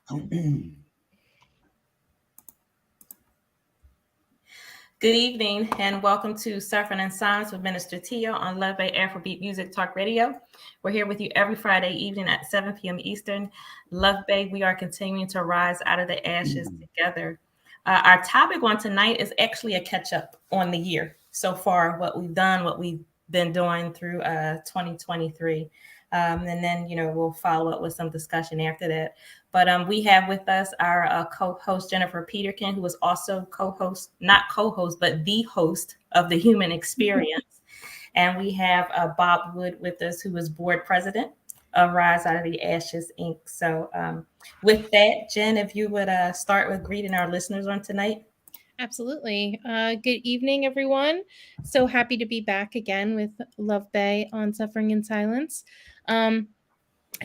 Good evening and welcome to Suffering in Silence with Minister Tia on Love Bay Afrobeat Music Talk Radio. We're here with you every Friday evening at 7 p.m. Eastern. Love Bay, we are continuing to rise out of the ashes together. Our topic on tonight is actually a catch up on the year so far, what we've done, what we've been doing through 2023. And then, we'll follow up with some discussion after that. But we have with us our co-host, Jennifer Peterkin, who is also not co-host, but the host of The Human Experience. And we have Bob Wood with us, who is board president of Rise Out of the Ashes, Inc. So with that, Jen, if you would start with greeting our listeners on tonight. Absolutely. Good evening, everyone. So happy to be back again with Love Bay on Suffering in Silence.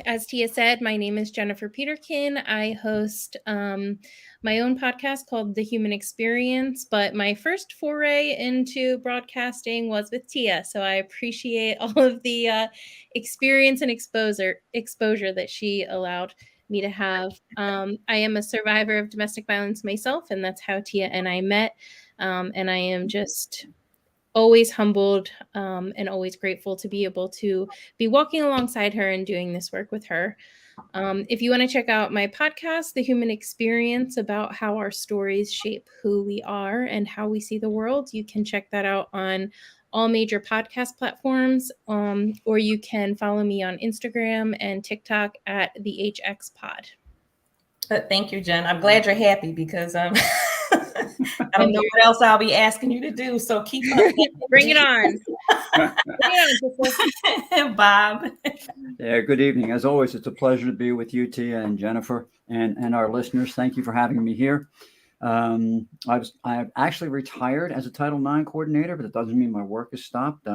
As Tia said, my name is Jennifer Peterkin. I host my own podcast called The Human Experience, but my first foray into broadcasting was with Tia. So I appreciate all of the experience and exposure that she allowed me to have. I am a survivor of domestic violence myself, and that's how Tia and I met. And I am just always humbled and always grateful to be able to be walking alongside her and doing this work with her. If you want to check out my podcast, The Human Experience, about how our stories shape who we are and how we see the world, you can check that out on all major podcast platforms, or you can follow me on Instagram and TikTok at the HX Pod. Thank you, Jen. I'm glad you're happy because I don't know what else I'll be asking you to do. So keep up. Bring it on. Bob. Yeah, good evening. As always, it's a pleasure to be with you, Tia and Jennifer, and our listeners. Thank you for having me here. I've actually retired as a Title IX coordinator, but it doesn't mean my work has stopped.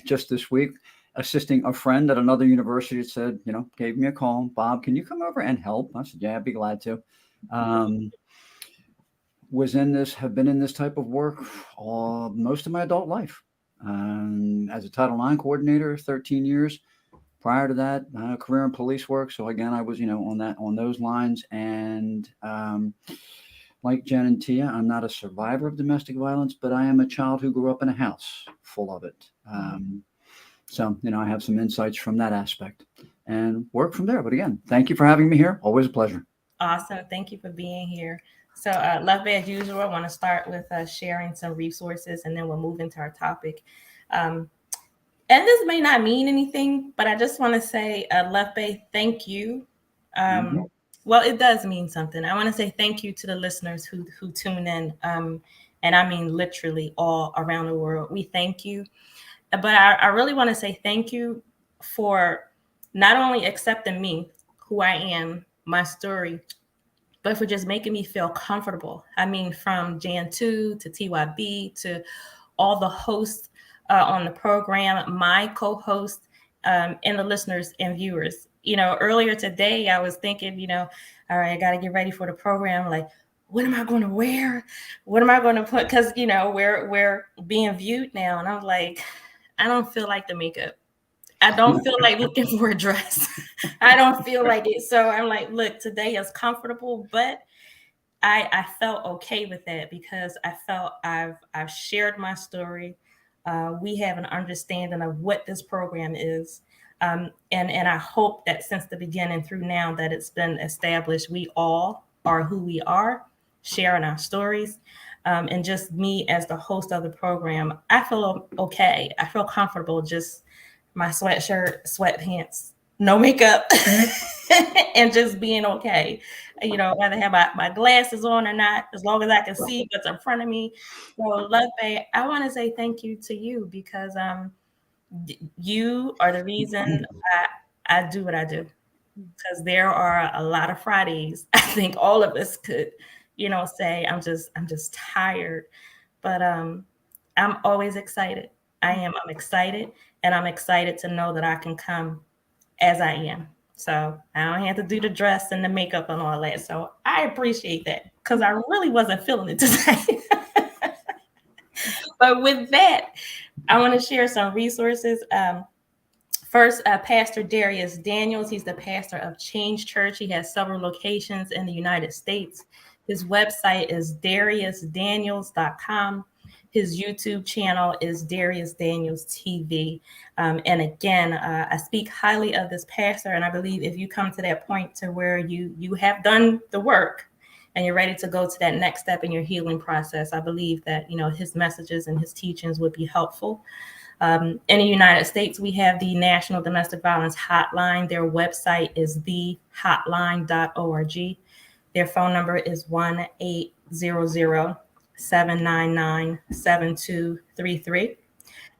Just this week, assisting a friend at another university said, gave me a call. Bob, can you come over and help? I said, yeah, I'd be glad to. Have been in this type of work most of my adult life. As a Title IX coordinator, 13 years. Prior to that, career in police work. So again, I was, on those lines. And like Jen and Tia, I'm not a survivor of domestic violence, but I am a child who grew up in a house full of it. So, I have some insights from that aspect and work from there. But again, thank you for having me here. Always a pleasure. Awesome. Thank you for being here. So, Love Bay, as usual, I want to start with sharing some resources, and then we'll move into our topic. And this may not mean anything, but I just want to say, Love Bay, thank you. Well, it does mean something. I want to say thank you to the listeners who tune in. And I mean, literally all around the world. We thank you. But I really want to say thank you for not only accepting me, who I am, my story, but for just making me feel comfortable. I mean, from Jan 2 to TYB to all the hosts on the program, my co-host, and the listeners and viewers. Earlier today, I was thinking, all right, I got to get ready for the program. Like, what am I going to wear? What am I going to put? Because, we're being viewed now. And I'm like, I don't feel like the makeup. I don't feel like looking for a dress. I don't feel like it. So I'm like, look, today is comfortable, but I felt okay with that because I felt I've shared my story. We have an understanding of what this program is. And I hope that since the beginning through now that it's been established, we all are who we are, sharing our stories. And just me as the host of the program, I feel okay. I feel comfortable, just my sweatshirt, sweatpants, no makeup, and just being okay. Whether I have my glasses on or not, as long as I can see what's in front of me. So, Love Bay, I want to say thank you to you because you are the reason I do what I do. Because there are a lot of Fridays, I think all of us could, say I'm just tired, but I'm always excited. I'm excited, and I'm excited to know that I can come as I am. So I don't have to do the dress and the makeup and all that. So I appreciate that because I really wasn't feeling it today. But with that, I want to share some resources. First, Pastor Darius Daniels. He's the pastor of Change Church. He has several locations in the United States. His website is dariusdaniels.com. His YouTube channel is Darius Daniels TV. And again, I speak highly of this pastor, and I believe if you come to that point to where you have done the work and you're ready to go to that next step in your healing process, I believe that, you know, his messages and his teachings would be helpful. In the United States, we have the National Domestic Violence Hotline. Their website is thehotline.org. Their phone number is 1-800-799-7233.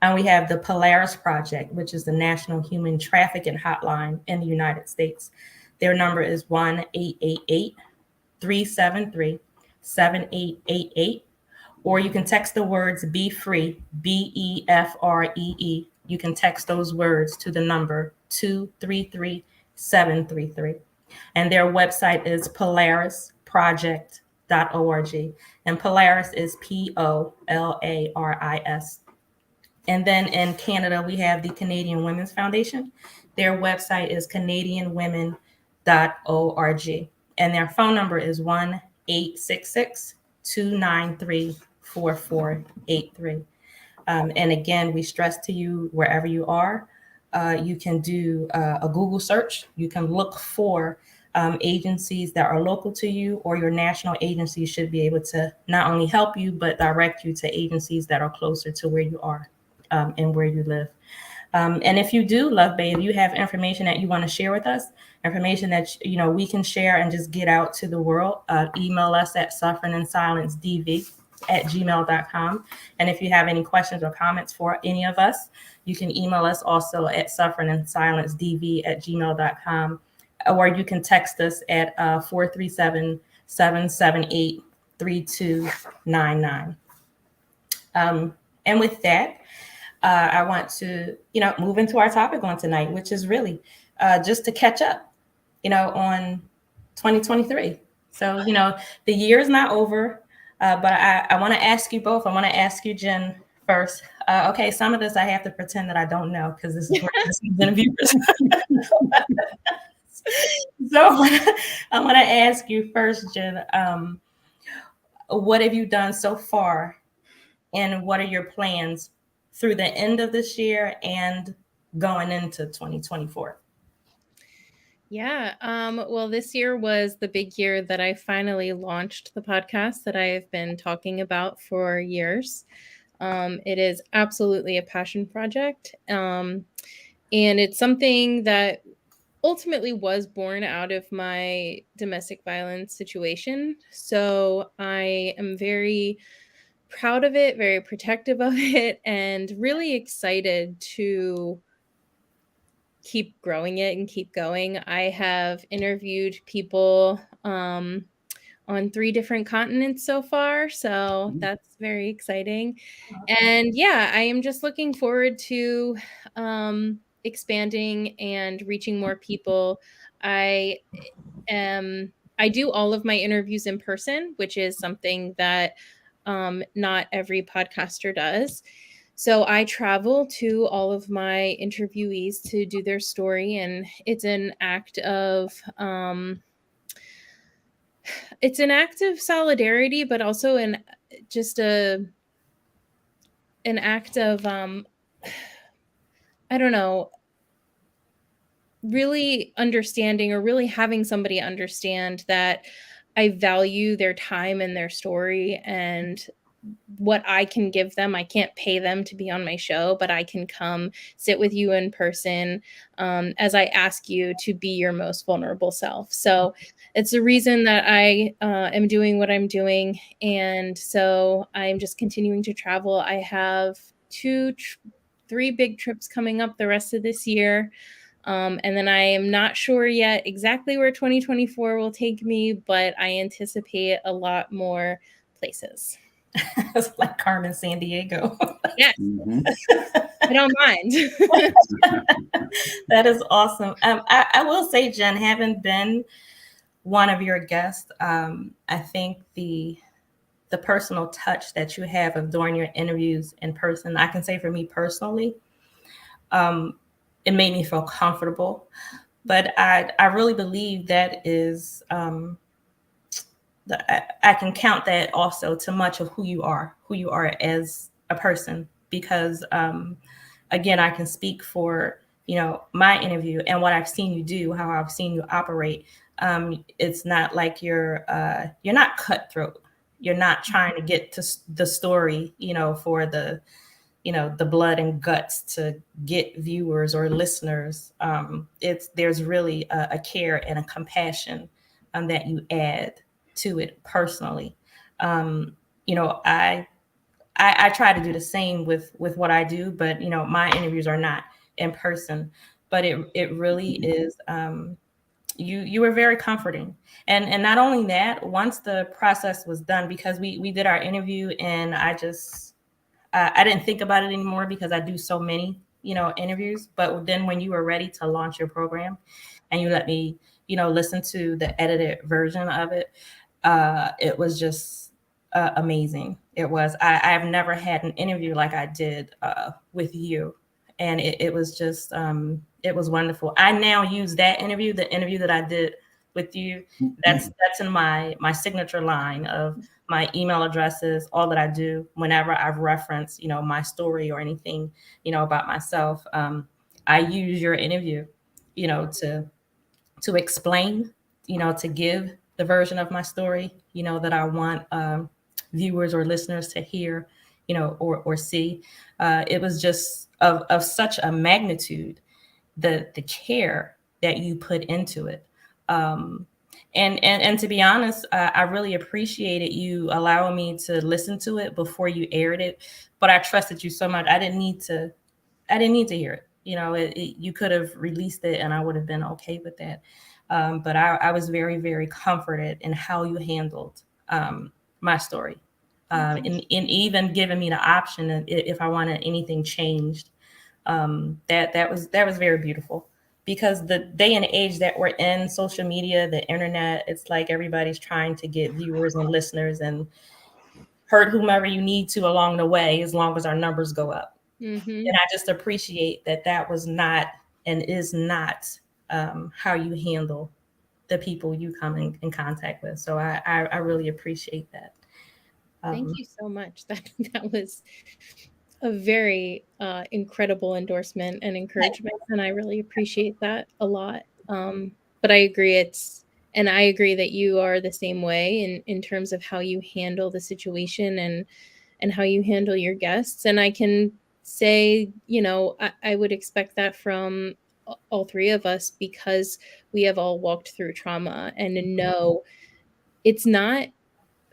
And we have the Polaris Project, which is the National Human Trafficking Hotline in the United States. Their number is 1-888-373-7888. Or you can text the words "Be Free," BEFREE. You can text those words to the number 233-733. And their website is polarisproject.org. And Polaris is POLARIS. And then in Canada, we have the Canadian Women's Foundation. Their website is canadianwomen.org. And their phone number is 1-866-293-4483. And again, we stress to you, wherever you are, you can do a Google search. You can look for agencies that are local to you, or your national agency should be able to not only help you, but direct you to agencies that are closer to where you are and where you live. And if you do, Love Bae, if you have information that you want to share with us, information that we can share and just get out to the world, email us at sufferinginsilencedv@gmail.com. And if you have any questions or comments for any of us, you can email us also at sufferinginsilencedv@gmail.com, or you can text us at 437-778-3299. And with that, I want to, move into our topic on tonight, which is really just to catch up, on 2023. So, the year is not over, but I want to ask you both. I want to ask you, Jen, first. Okay, some of this I have to pretend that I don't know, because this is where this is interviewers. So I want to ask you first, Jen, what have you done so far, and what are your plans through the end of this year and going into 2024? Yeah. Well, this year was the big year that I finally launched the podcast that I have been talking about for years. It is absolutely a passion project. And it's something that ultimately was born out of my domestic violence situation. So I am very proud of it, very protective of it, and really excited to keep growing it and keep going. I have interviewed people on 3 different continents so far, so that's very exciting. And yeah, I am just looking forward to expanding and reaching more people. I do all of my interviews in person, which is something that not every podcaster does. So I travel to all of my interviewees to do their story, and it's an act of solidarity, but also an act of I don't know, really understanding, or really having somebody understand that I value their time and their story and what I can give them. I can't pay them to be on my show, but I can come sit with you in person as I ask you to be your most vulnerable self. So it's the reason that I am doing what I'm doing. And so I'm just continuing to travel. I have 3 big trips coming up the rest of this year. And then I am not sure yet exactly where 2024 will take me, but I anticipate a lot more places. It's like Carmen Sandiego. Yes. I don't mind. That is awesome. I will say, Jen, having been one of your guests, I think the personal touch that you have of doing your interviews in person, I can say for me personally, it made me feel comfortable. But I really believe that is I can count that also to much of who you are as a person, because again, I can speak for, my interview and what I've seen you do, how I've seen you operate. It's not like you're not cutthroat. You're not trying to get to the story, for the blood and guts to get viewers or listeners. There's really a care and a compassion that you add to it personally. I try to do the same with what I do, but my interviews are not in person. But it really is. You were very comforting, and not only that. Once the process was done, because we did our interview, and I didn't think about it anymore because I do so many interviews. But then when you were ready to launch your program, and you let me listen to the edited version of it, it was just amazing. It was. I've never had an interview like I did with you, and it was just it was wonderful. I now use that interview, the interview that I did with you. That's in my signature line of my email addresses, all that I do whenever I've referenced my story or anything about myself. I use your interview to explain, to give the version of my story, that I want viewers or listeners to hear, or see. It was just of such a magnitude, the care that you put into it. And to be honest, I really appreciated you allowing me to listen to it before you aired it. But I trusted you so much. I didn't need to hear it. You could have released it and I would have been okay with that. But I was very, very comforted in how you handled my story, and even giving me the option if I wanted anything changed. That was very beautiful, because the day and age that we're in, social media, the internet, it's like everybody's trying to get viewers and listeners and hurt whomever you need to along the way, as long as our numbers go up. Mm-hmm. And I just appreciate that was not and is not how you handle the people you come in contact with. So I really appreciate that. Thank you so much. That was a very incredible endorsement and encouragement, and I really appreciate that a lot. But I agree, and I agree that you are the same way in terms of how you handle the situation and how you handle your guests. And I can say, I would expect that from all three of us, because we have all walked through trauma and know it's not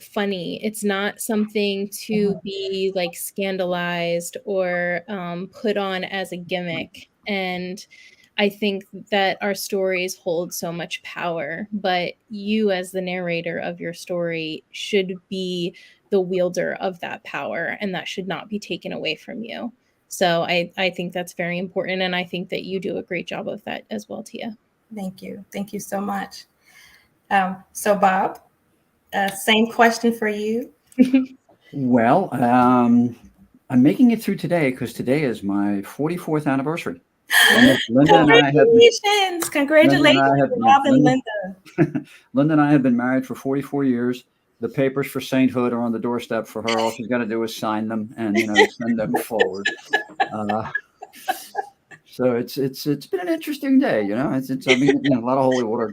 funny. It's not something to be like scandalized or put on as a gimmick. And I think that our stories hold so much power, but you as the narrator of your story should be the wielder of that power, and that should not be taken away from you. So I think that's very important, and I think that you do a great job of that as well, Tia. Thank you. Thank you so much. So Bob, same question for you. Well, I'm making it through today because today is my 44th anniversary. Congratulations, Bob and Linda. Linda and I have been married for 44 years. The papers for sainthood are on the doorstep for her. All she's got to do is sign them and send them forward. So it's been an interesting day. It's I mean, a lot of holy water.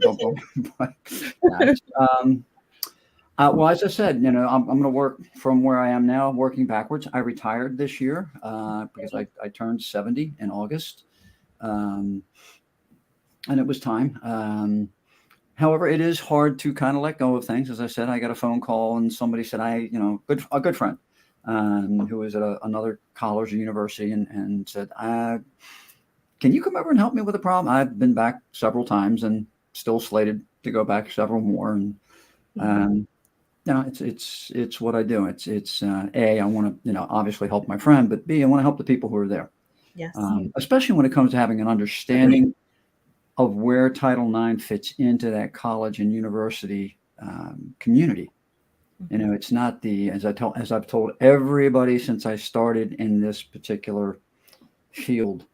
Well, as I said, I'm going to work from where I am now, working backwards. I retired this year because I turned 70 in August, and it was time. However, it is hard to kind of let go of things. As I said, I got a phone call and somebody said, a good friend who was at another college or university and said, can you come over and help me with a problem? I've been back several times and still slated to go back several more. And, it's what I do. It's A, I want to, obviously help my friend, but B, I want to help the people who are there. Yes. Especially when it comes to having an understanding of where Title IX fits into that college and university community. It's not as I've told everybody since I started in this particular field,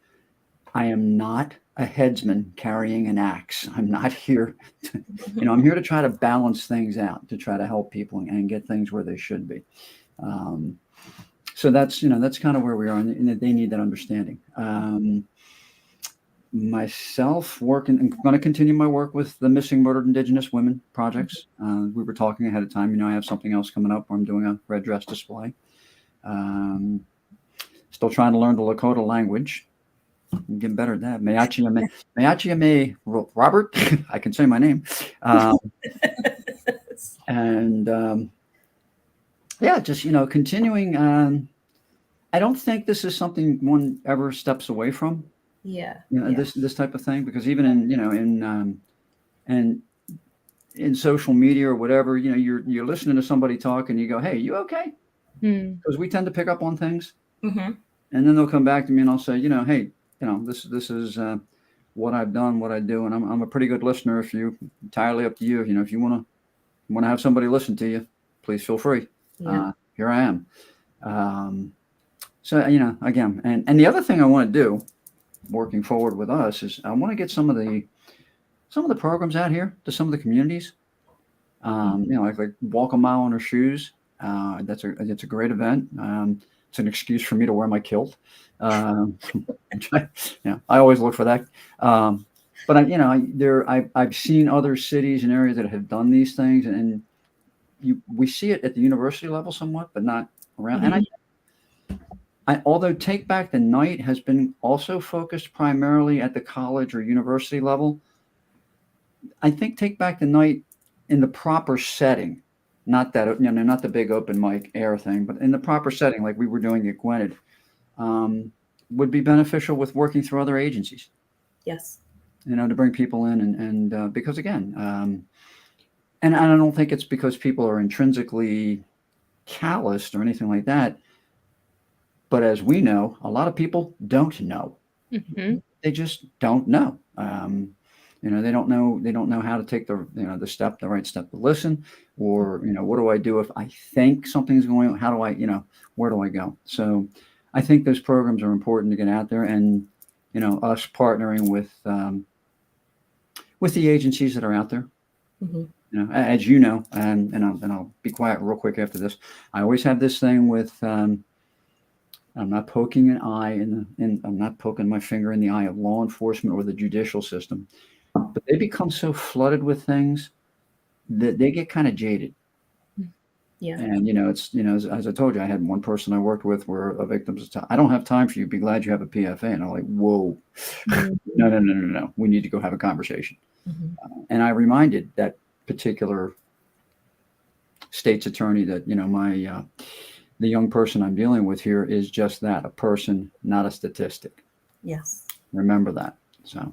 I am not a headsman carrying an axe. I'm not here to, I'm here to try to balance things out, to try to help people and get things where they should be. So that's kind of where we are, and they need that understanding. Myself I'm going to continue my work with the Missing Murdered Indigenous Women projects. We were talking ahead of time. I have something else coming up where I'm doing a red dress display. Still trying to learn the Lakota language. I'm getting better at that. Meachiame Robert. I can say my name. Just continuing. I don't think this is something one ever steps away from. Yeah. This type of thing, because even in social media or whatever, you're listening to somebody talk and you go, "Hey, you okay?" Because we tend to pick up on things, and then they'll come back to me and I'll say, "Hey, this is what I've done, what I do, and I'm a pretty good listener. Entirely up to you. If you want to have somebody listen to you, please feel free. Yeah. Here I am." So again, and the other thing I want to do, working forward with us, is I want to get some of the programs out here to some of the communities. Like Walk a Mile in Her Shoes. It's a great event. It's an excuse for me to wear my kilt. I always look for that. But I've seen other cities and areas that have done these things, and we see it at the university level somewhat, but not around. Mm-hmm. And although Take Back the Night has been also focused primarily at the college or university level, I think Take Back the Night in the proper setting, not that not the big open mic air thing, but in the proper setting, like we were doing at Gwynedd, would be beneficial with working through other agencies. Yes. To bring people in and because again, and I don't think it's because people are intrinsically calloused or anything like that. But as we know, a lot of people don't know. Mm-hmm. They just don't know. They don't know. They don't know how to take the right step to listen, or what do I do if I think something's going on? How do I, where do I go? So, I think those programs are important to get out there, and us partnering with the agencies that are out there. Mm-hmm. As you know, and I'll be quiet real quick after this. I always have this thing with. I'm not poking an eye I'm not poking my finger in the eye of law enforcement or the judicial system, but they become so flooded with things that they get kind of jaded. Yeah. And it's as I told you, I had one person I worked with where a victim was, "I don't have time for you. Be glad you have a PFA." And I'm like, "Whoa, no. We need to go have a conversation." And I reminded that particular state's attorney that the young person I'm dealing with here is just that, a person, not a statistic. Yes. Remember that. So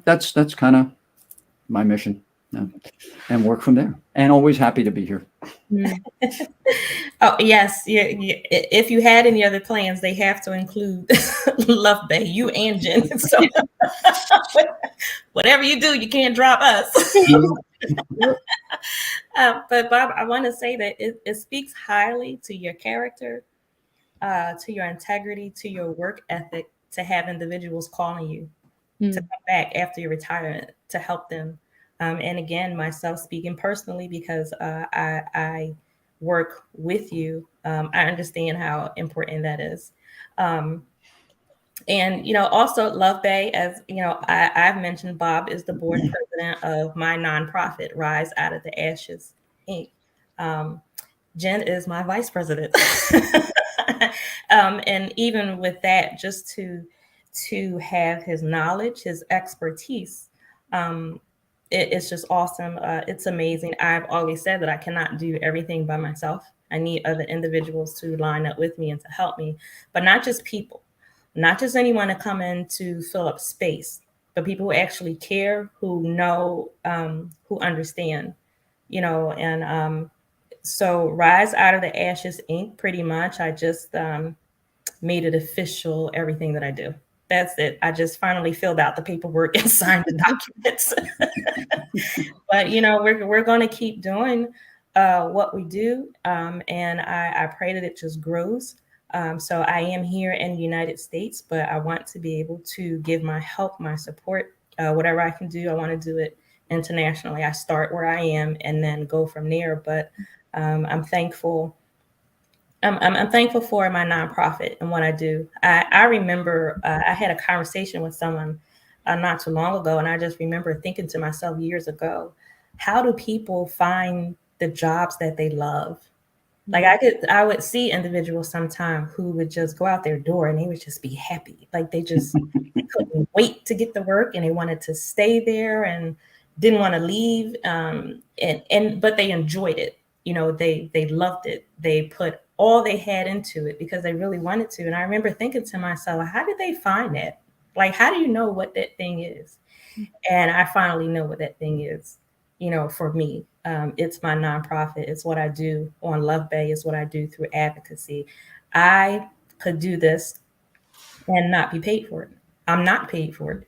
that's kind of my mission, and work from there. And always happy to be here. Oh yes, if you had any other plans, they have to include Love Bay, you and Jen. So whatever you do, you can't drop us. But Bob, I want to say that it speaks highly to your character, to your integrity, to your work ethic, to have individuals calling you to come back after your retirement to help them. And again, myself speaking personally, because I work with you, I understand how important that is. And, also Love Bay, as I've mentioned, Bob is the board president of my nonprofit, Rise Out of the Ashes, Inc. Jen is my vice president. And even with that, just to have his knowledge, his expertise, it's just awesome. It's amazing. I've always said that I cannot do everything by myself. I need other individuals to line up with me and to help me, but not just people. Not just anyone to come in to fill up space, but people who actually care, who know, who understand, and so Rise Out of the Ashes, Inc., pretty much, I just made it official, everything that I do. That's it. I just finally filled out the paperwork and signed the documents. But, we're going to keep doing what we do. And I pray that it just grows. So I am here in the United States, but I want to be able to give my help, my support, whatever I can do. I want to do it internationally. I start where I am and then go from there. But I'm thankful. I'm thankful for my nonprofit and what I do. I remember I had a conversation with someone not too long ago, and I just remember thinking to myself years ago, how do people find the jobs that they love? Like I would see individuals sometimes who would just go out their door and they would just be happy. Like they just couldn't wait to get to work and they wanted to stay there and didn't want to leave. And but they enjoyed it. You know, they loved it. They put all they had into it because they really wanted to. And I remember thinking to myself, how did they find that? Like, how do you know what that thing is? And I finally know what that thing is, you know, for me. It's my nonprofit. It's what I do on Love Bay. It's what I do through advocacy. I could do this and not be paid for it. I'm not paid for it.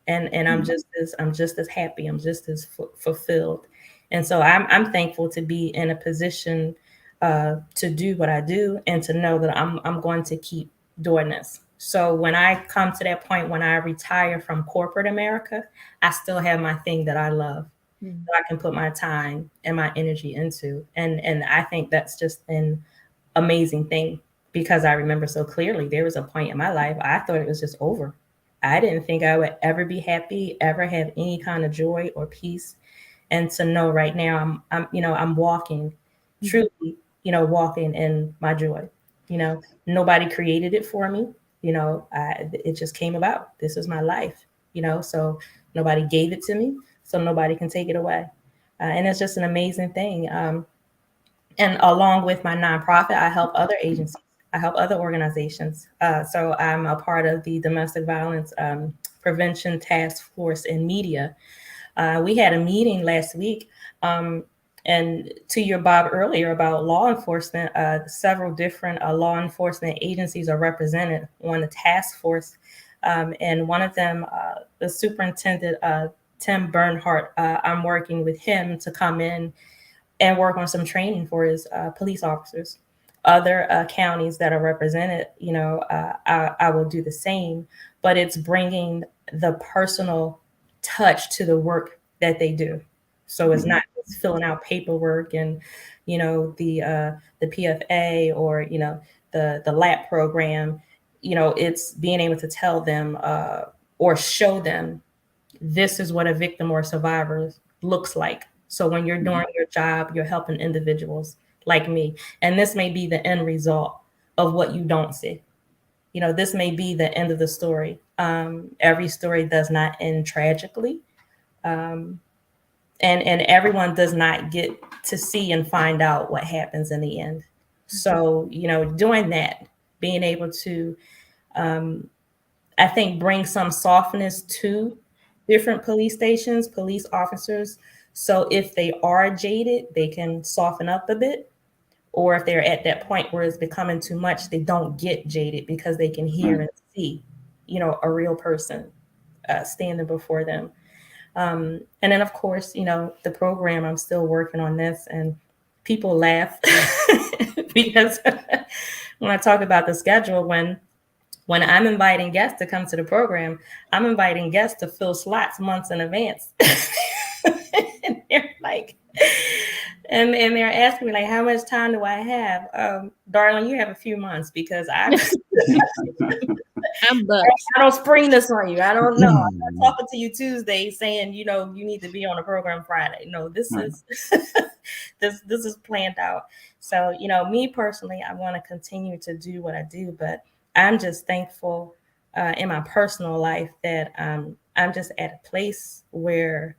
And I'm just as happy. I'm just as fulfilled. And so I'm thankful to be in a position to do what I do and to know that I'm going to keep doing this. So when I come to that point, when I retire from corporate America, I still have my thing that I love that I can put my time and my energy into. And I think that's just an amazing thing because I remember so clearly there was a point in my life I thought it was just over. I didn't think I would ever be happy, ever have any kind of joy or peace. And to know right now I'm walking, truly, walking in my joy. Nobody created it for me. It just came about. This is my life, so nobody gave it to me, so nobody can take it away. And it's just an amazing thing. And along with my nonprofit, I help other agencies. I help other organizations. So I'm a part of the Domestic Violence Prevention Task Force in Media. We had a meeting last week. And to your Bob earlier about law enforcement, several different law enforcement agencies are represented on the task force. And one of them, the superintendent, Tim Bernhardt, I'm working with him to come in and work on some training for his police officers. Other counties that are represented, I will do the same, but it's bringing the personal touch to the work that they do. So it's not just filling out paperwork and, the PFA or, the LAP program. It's being able to tell them or show them this is what a victim or survivor looks like. So when you're doing your job, you're helping individuals like me. And this may be the end result of what you don't see. This may be the end of the story. Every story does not end tragically. And everyone does not get to see and find out what happens in the end. So, doing that, being able to, I think, bring some softness to different police stations, police officers. So if they are jaded, they can soften up a bit. Or if they're at that point where it's becoming too much, they don't get jaded because they can hear and see, a real person standing before them. And then, of course, the program, I'm still working on this, and people laugh because when I talk about the schedule, when I'm inviting guests to come to the program, I'm inviting guests to fill slots months in advance. And they're like, and they're asking me, like, how much time do I have? Darling, you have a few months because I don't spring this on you. I don't know. I'm not talking to you Tuesday saying, you need to be on the program Friday. No, this is this is planned out. So, me personally, I want to continue to do what I do, but I'm just thankful in my personal life that I'm just at a place where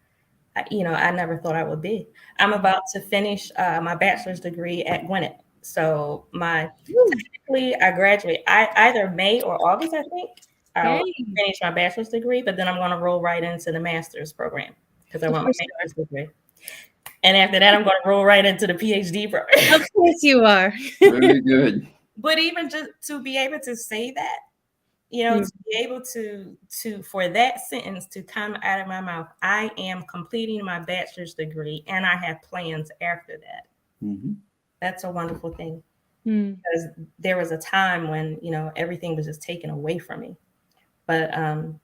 I never thought I would be. I'm about to finish my bachelor's degree at Gwinnett. So technically I graduate either May or August, I think. I'll finish my bachelor's degree, but then I'm going to roll right into the master's program because I want my master's degree. And after that, I'm going to roll right into the PhD program. Of course you are. Very good. But even just to be able to say that, to be able to for that sentence to come out of my mouth, I am completing my bachelor's degree and I have plans after that. That's a wonderful thing. because there was a time when, you know, everything was just taken away from me. But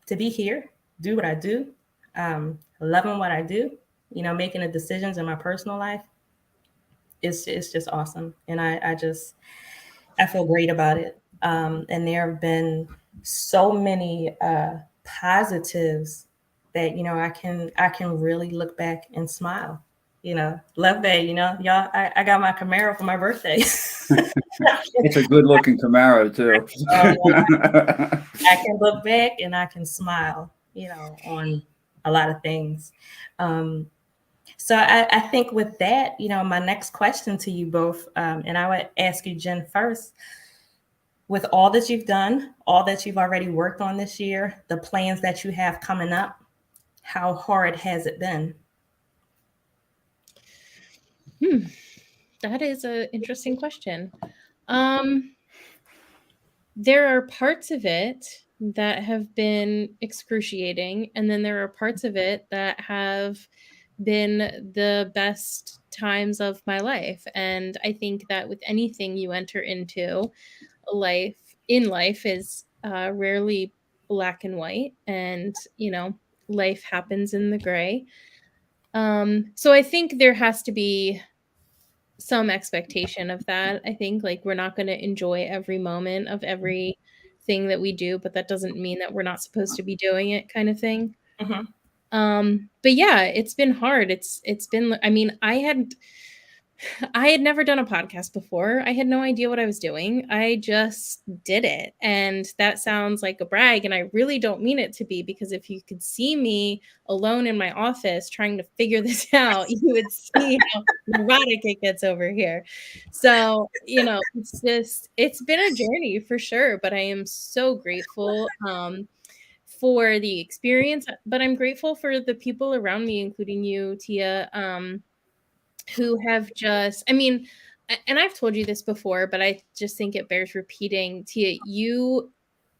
to be here, do what I do, loving what I do, you know, making the decisions in my personal life, it's just awesome. And I feel great about it. And there have been so many positives that, you know, I can really look back and smile. You know, Love Bay, you know, y'all, I got my Camaro for my birthday. It's a good looking Camaro too. I can look back and I can smile, you know, on a lot of things. So I think with that, you know, my next question to you both, and I would ask you, Jen, first, with all that you've done, all that you've already worked on this year, the plans that you have coming up, how hard has it been? That is an interesting question. There are parts of it that have been excruciating, and then there are parts of it that have been the best times of my life. And I think that with anything you enter into, life is rarely black and white, and you know, life happens in the gray. So I think there has to be some expectation of that. I think like we're not going to enjoy every moment of everything that we do, but that doesn't mean that we're not supposed to be doing it, kind of thing. Mm-hmm. But yeah, it's been hard. It's been, I mean, I had never done a podcast before. I had no idea what I was doing. I just did it. And that sounds like a brag. And I really don't mean it to be, because if you could see me alone in my office trying to figure this out, you would see how neurotic it gets over here. So, you know, it's been a journey for sure. But I am so grateful for the experience. But I'm grateful for the people around me, including you, Tia. Who have just, I mean, and I've told you this before, but I just think it bears repeating. Tia,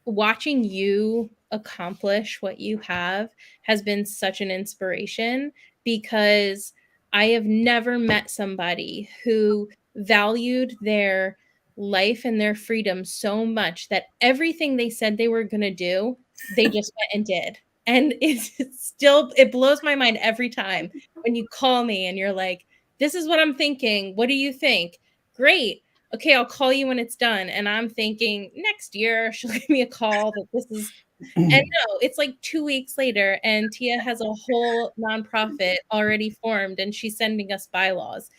watching you accomplish what you have has been such an inspiration, because I have never met somebody who valued their life and their freedom so much that everything they said they were going to do, they just went and did. And it blows my mind every time when you call me and you're like, this is what I'm thinking. What do you think? Great. Okay, I'll call you when it's done. And I'm thinking next year she'll give me a call that this is, and no, it's like 2 weeks later and Tia has a whole nonprofit already formed and she's sending us bylaws.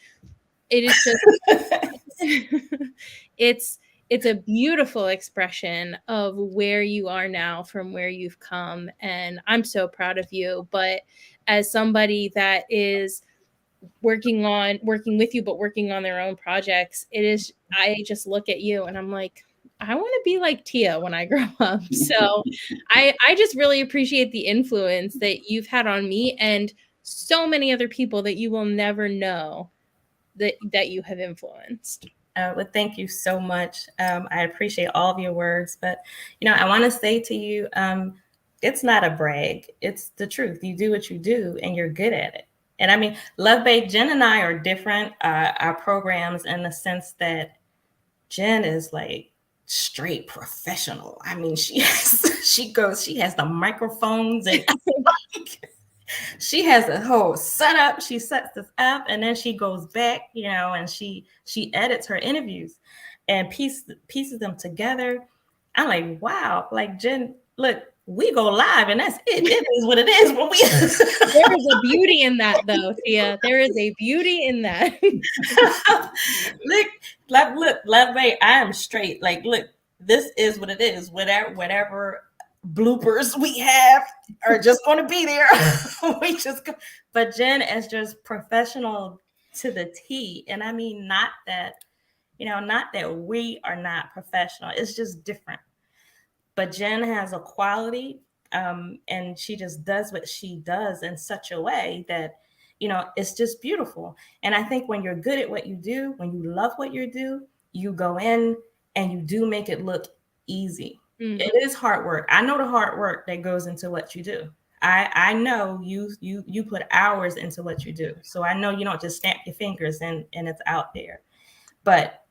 It is just, it's a beautiful expression of where you are now from where you've come. And I'm so proud of you. But as somebody that is working with you, but working on their own projects, I just look at you and I'm like, I want to be like Tia when I grow up. So I just really appreciate the influence that you've had on me and so many other people that you will never know that you have influenced. Well, thank you so much. I appreciate all of your words, but you know, I want to say to you, it's not a brag. It's the truth. You do what you do, and you're good at it. And I mean, Love Bay, Jen and I are different. Our programs in the sense that Jen is like straight professional. I mean, she has the microphones and she has a whole setup. She sets this up and then she goes back, you know, and she edits her interviews and pieces them together. I'm like, wow, like Jen, look, we go live and that's it. It is what it is. When we There is a beauty in that though, Tia. There is a beauty in that. look, Love Bay, I am straight. Like, look, this is what it is. Whatever bloopers we have are just going to be there. But Jen is just professional to the T. And I mean, not that we are not professional. It's just different. But Jen has a quality, and she just does what she does in such a way that, you know, it's just beautiful. And I think when you're good at what you do, when you love what you do, you go in and you do make it look easy. It is hard work. I know the hard work that goes into what you do. I know you put hours into what you do. So I know you don't just snap your fingers and it's out there. But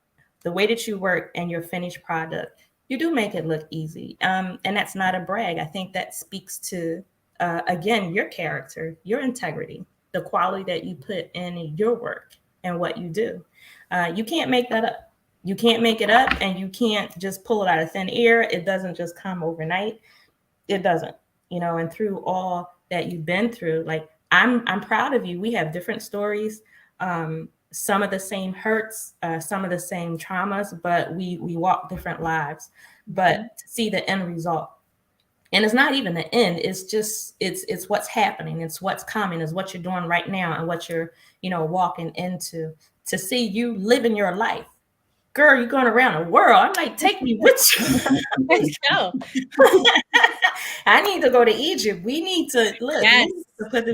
the way that you work and your finished product, you do make it look easy. And that's not a brag. I think that speaks to, again, your character, your integrity, the quality that you put in your work and what you do. You can't make that up. You can't make it up, and you can't just pull it out of thin air. It doesn't just come overnight. It doesn't, and through all that you've been through, like I'm proud of you. We have different stories, some of the same hurts, some of the same traumas, but we walk different lives. But to see the end result, and it's not even the end, it's just it's what's happening, it's what's coming, it's what you're doing right now, and what you're walking into, to see you living your life. Girl, you're going around the world. I'm like, take me with you. Let's go. I need to go to Egypt. We need to look. Yes.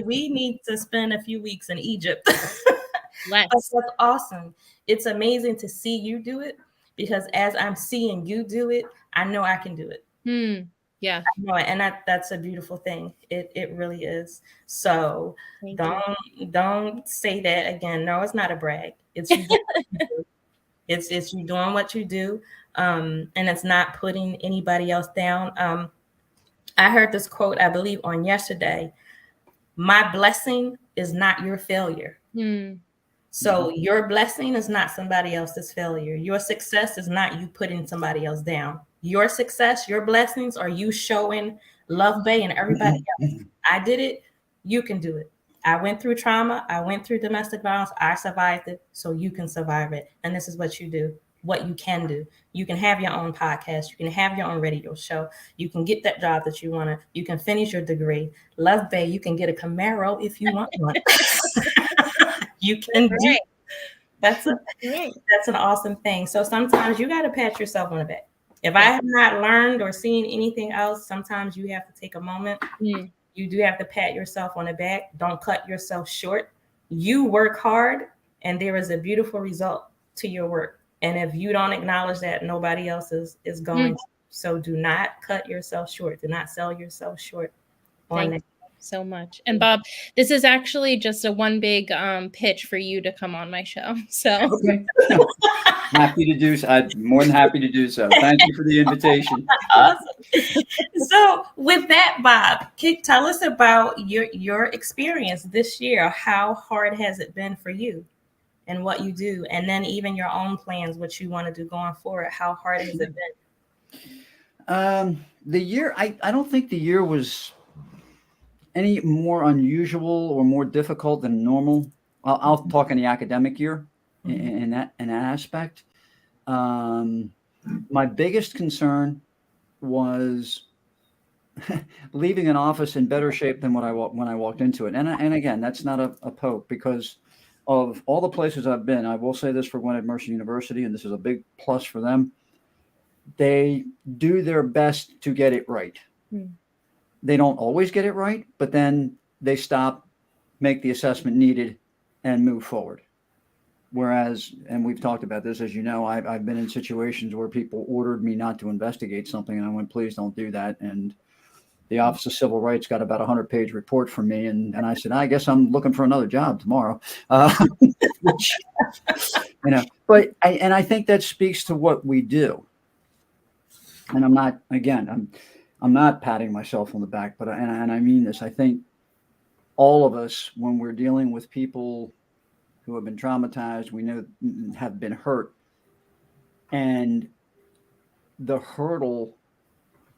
We need to spend a few weeks in Egypt. Let's. That's awesome. It's amazing to see you do it, because as I'm seeing you do it, I know I can do it. Yeah. I know it, and that's a beautiful thing. It really is. So don't say that again. No, it's not a brag. It's you. It's you doing what you do, and it's not putting anybody else down. I heard this quote, I believe, on yesterday. My blessing is not your failure. So your blessing is not somebody else's failure. Your success is not you putting somebody else down. Your success, your blessings are you showing Love Bay and everybody else. I did it. You can do it. I went through trauma. I went through domestic violence. I survived it. So you can survive it. And this is what you do, what you can do. You can have your own podcast. You can have your own radio show. You can get that job that you want to. You can finish your degree. Love Bay, you can get a Camaro if you want one. You can do. That's an awesome thing. So sometimes you got to pat yourself on the back. If I have not learned or seen anything else, sometimes you have to take a moment. You do have to pat yourself on the back. Don't cut yourself short. You work hard, and there is a beautiful result to your work. And if you don't acknowledge that, nobody else is going to. So do not cut yourself short. Do not sell yourself short. Thank you so much. And Bob, this is actually just a one big pitch for you to come on my show. So okay. Happy to do so. I'm more than happy to do so. Thank you for the invitation. Awesome. So with that, Bob, tell us about your experience this year. How hard has it been for you and what you do? And then even your own plans, what you want to do going forward. How hard has it been? The year, I don't think the year was any more unusual or more difficult than normal. I'll talk in the academic year. In that aspect, my biggest concern was leaving an office in better shape than when I walked into it. And again, that's not a poke, because of all the places I've been. I will say this for Gwinnett Mercy University, and this is a big plus for them. They do their best to get it right. They don't always get it right, but then they stop, make the assessment needed, and move forward. Whereas, and we've talked about this, as you know, I've been in situations where people ordered me not to investigate something, and I went, please don't do that. And the Office of Civil Rights got about a 100-page report from me, and I said, I guess I'm looking for another job tomorrow. Which, but I think that speaks to what we do. And I'm not patting myself on the back, but and I mean this. I think all of us, when we're dealing with people who have been traumatized, we know have been hurt, and the hurdle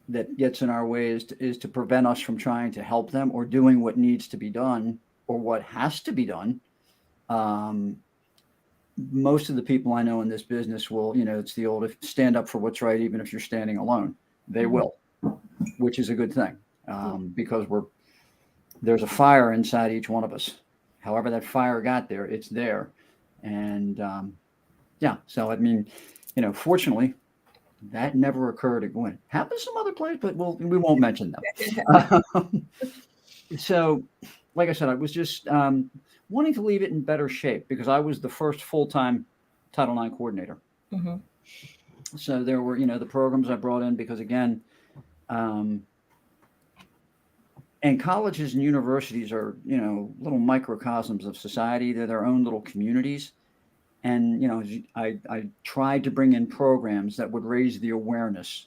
that gets in our way is to prevent us from trying to help them or doing what needs to be done or what has to be done. Most of the people I know in this business will, it's the old stand up for what's right, even if you're standing alone. They will, which is a good thing, because there's a fire inside each one of us. However that fire got there, it's there. And so I mean, fortunately, that never occurred at Gwinnett. Happens some other places, but we won't mention them. So, like I said, I was just wanting to leave it in better shape, because I was the first full-time Title IX coordinator. So there were, the programs I brought in, because again, and colleges and universities are, little microcosms of society. They're their own little communities. And, I tried to bring in programs that would raise the awareness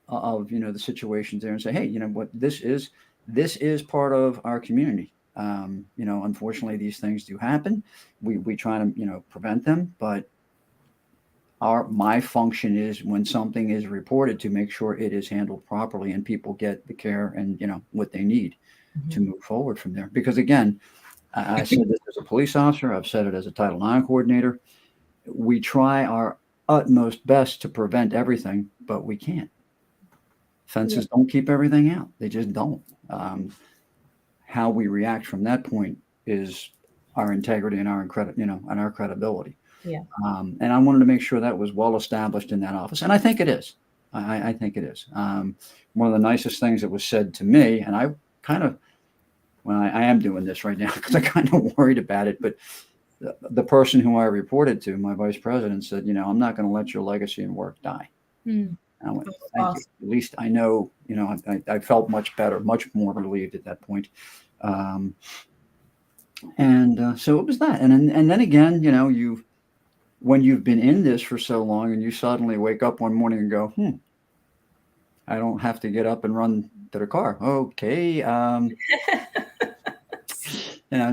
of, the situations there and say, hey, what this is part of our community. Unfortunately, these things do happen. We try to, prevent them, but my function is when something is reported to make sure it is handled properly and people get the care and, what they need to move forward from there. Because again, I said this as a police officer, I've said it as a Title IX coordinator. We try our utmost best to prevent everything, but we can't. Fences don't keep everything out. They just don't. How we react from that point is our integrity and our and our credibility. Yeah. And I wanted to make sure that was well established in that office. And I think it is. I think it is. One of the nicest things that was said to me, and I kind of, I am doing this right now because I'm kind of worried about it, but the person who I reported to, my vice president, said, I'm not going to let your legacy and work die. And I went, thank you. At least I know, I felt much better, much more relieved at that point. So it was that. And then again, when you've been in this for so long and you suddenly wake up one morning and go, I don't have to get up and run to the car. Okay.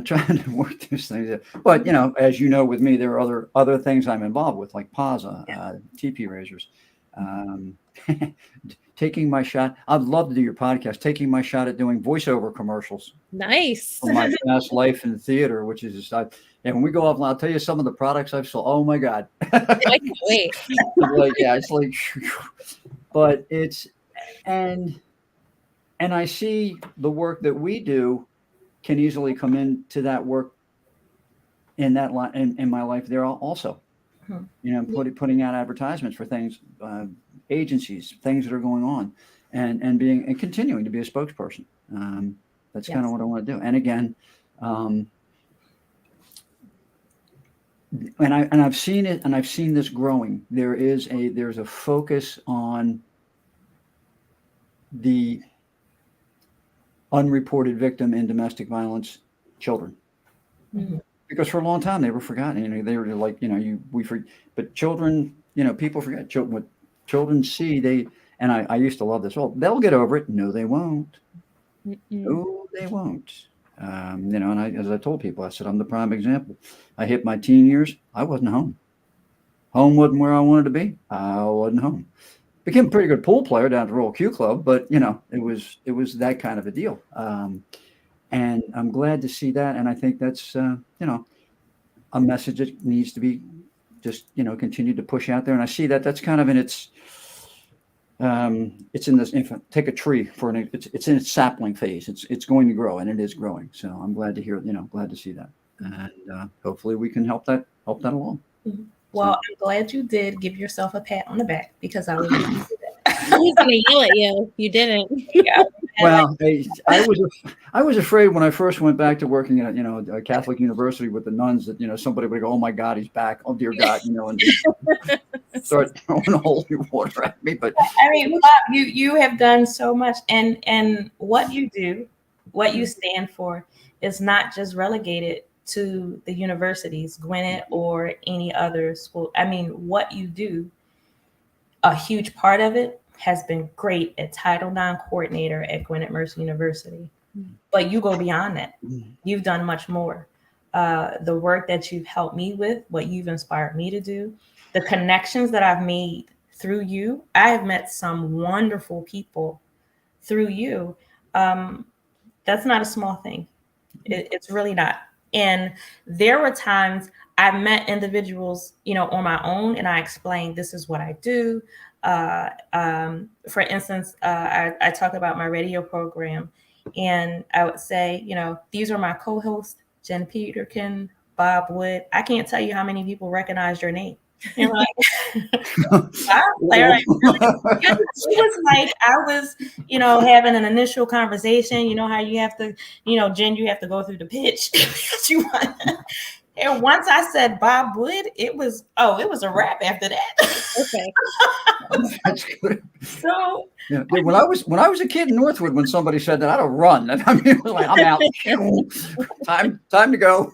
Trying to work these things. But, as you know, with me, there are other things I'm involved with, like PASA, TP Raisers, taking my shot. I'd love to do your podcast, taking my shot at doing voiceover commercials. Nice. For my past life in theater, which is just, and when we go off, I'll tell you some of the products I've sold. Oh my God. I can't wait. It's like, but it's, and I see the work that we do can easily come into that work in that in my life there also. Putting out advertisements for things, agencies, things that are going on, and continuing to be a spokesperson. That's kind of what I want to do. And again, and I've seen it, and I've seen this growing. There's a focus on the unreported victim in domestic violence children. Because for a long time they were forgotten. They were like, but children, people forget what children see. I used to love this. Well, they'll get over it. No, they won't. No, they won't. And as I told people, I said, I'm the prime example. I hit my teen years. I wasn't home. Home wasn't where I wanted to be. I wasn't home. Became a pretty good pool player down at the Royal Q Club, but it was that kind of a deal. And I'm glad to see that. And I think that's, a message that needs to be just, continued to push out there. And I see that that's kind of in its in this infant, take a tree it's in its sapling phase. It's going to grow, and it is growing. So I'm glad to hear, glad to see that. And hopefully we can help that along. Well, I'm glad you did give yourself a pat on the back, because I was going to do that. I was going to yell at you if you didn't. Yeah. Well, I was afraid when I first went back to working at a Catholic university with the nuns that somebody would go, oh my God, he's back, oh dear God, and start throwing holy water at me. But I mean, Bob, you have done so much, and what you do, what you stand for, is not just relegated to the universities, Gwinnett or any other school. I mean, what you do, a huge part of it has been great at Title IX coordinator at Gwinnett Mercy University. But you go beyond that. You've done much more. The work that you've helped me with, what you've inspired me to do, the connections that I've made through you. I have met some wonderful people through you. That's not a small thing. It's really not. And there were times I met individuals, on my own, and I explained, this is what I do. For instance, I talk about my radio program, and I would say, these are my co-hosts, Jen Peterkin, Bob Wood. I can't tell you how many people recognize your name. You're like, it was like I was, having an initial conversation. You know how you have to, Jen, you have to go through the pitch. And once I said Bob Wood, it was a wrap after that. Okay. That's good. So Yeah. When I was a kid in Northwood, when somebody said that, I'd have run. I mean, it was like, I'm out. Time to go.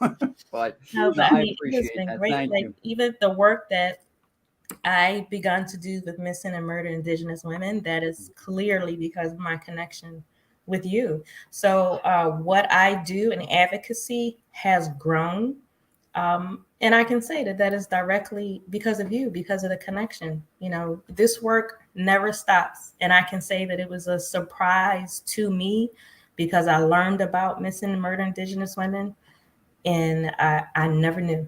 But no, no, but I I mean, it has appreciate been that. great. Thank Like you. even the work that I begun to do with missing and murdered Indigenous women, that is clearly because of my connection with you. So what I do in advocacy has grown. And I can say that that is directly because of you, because of the connection. You know, this work never stops. And I can say that it was a surprise to me because I learned about missing and murdered Indigenous women and I never knew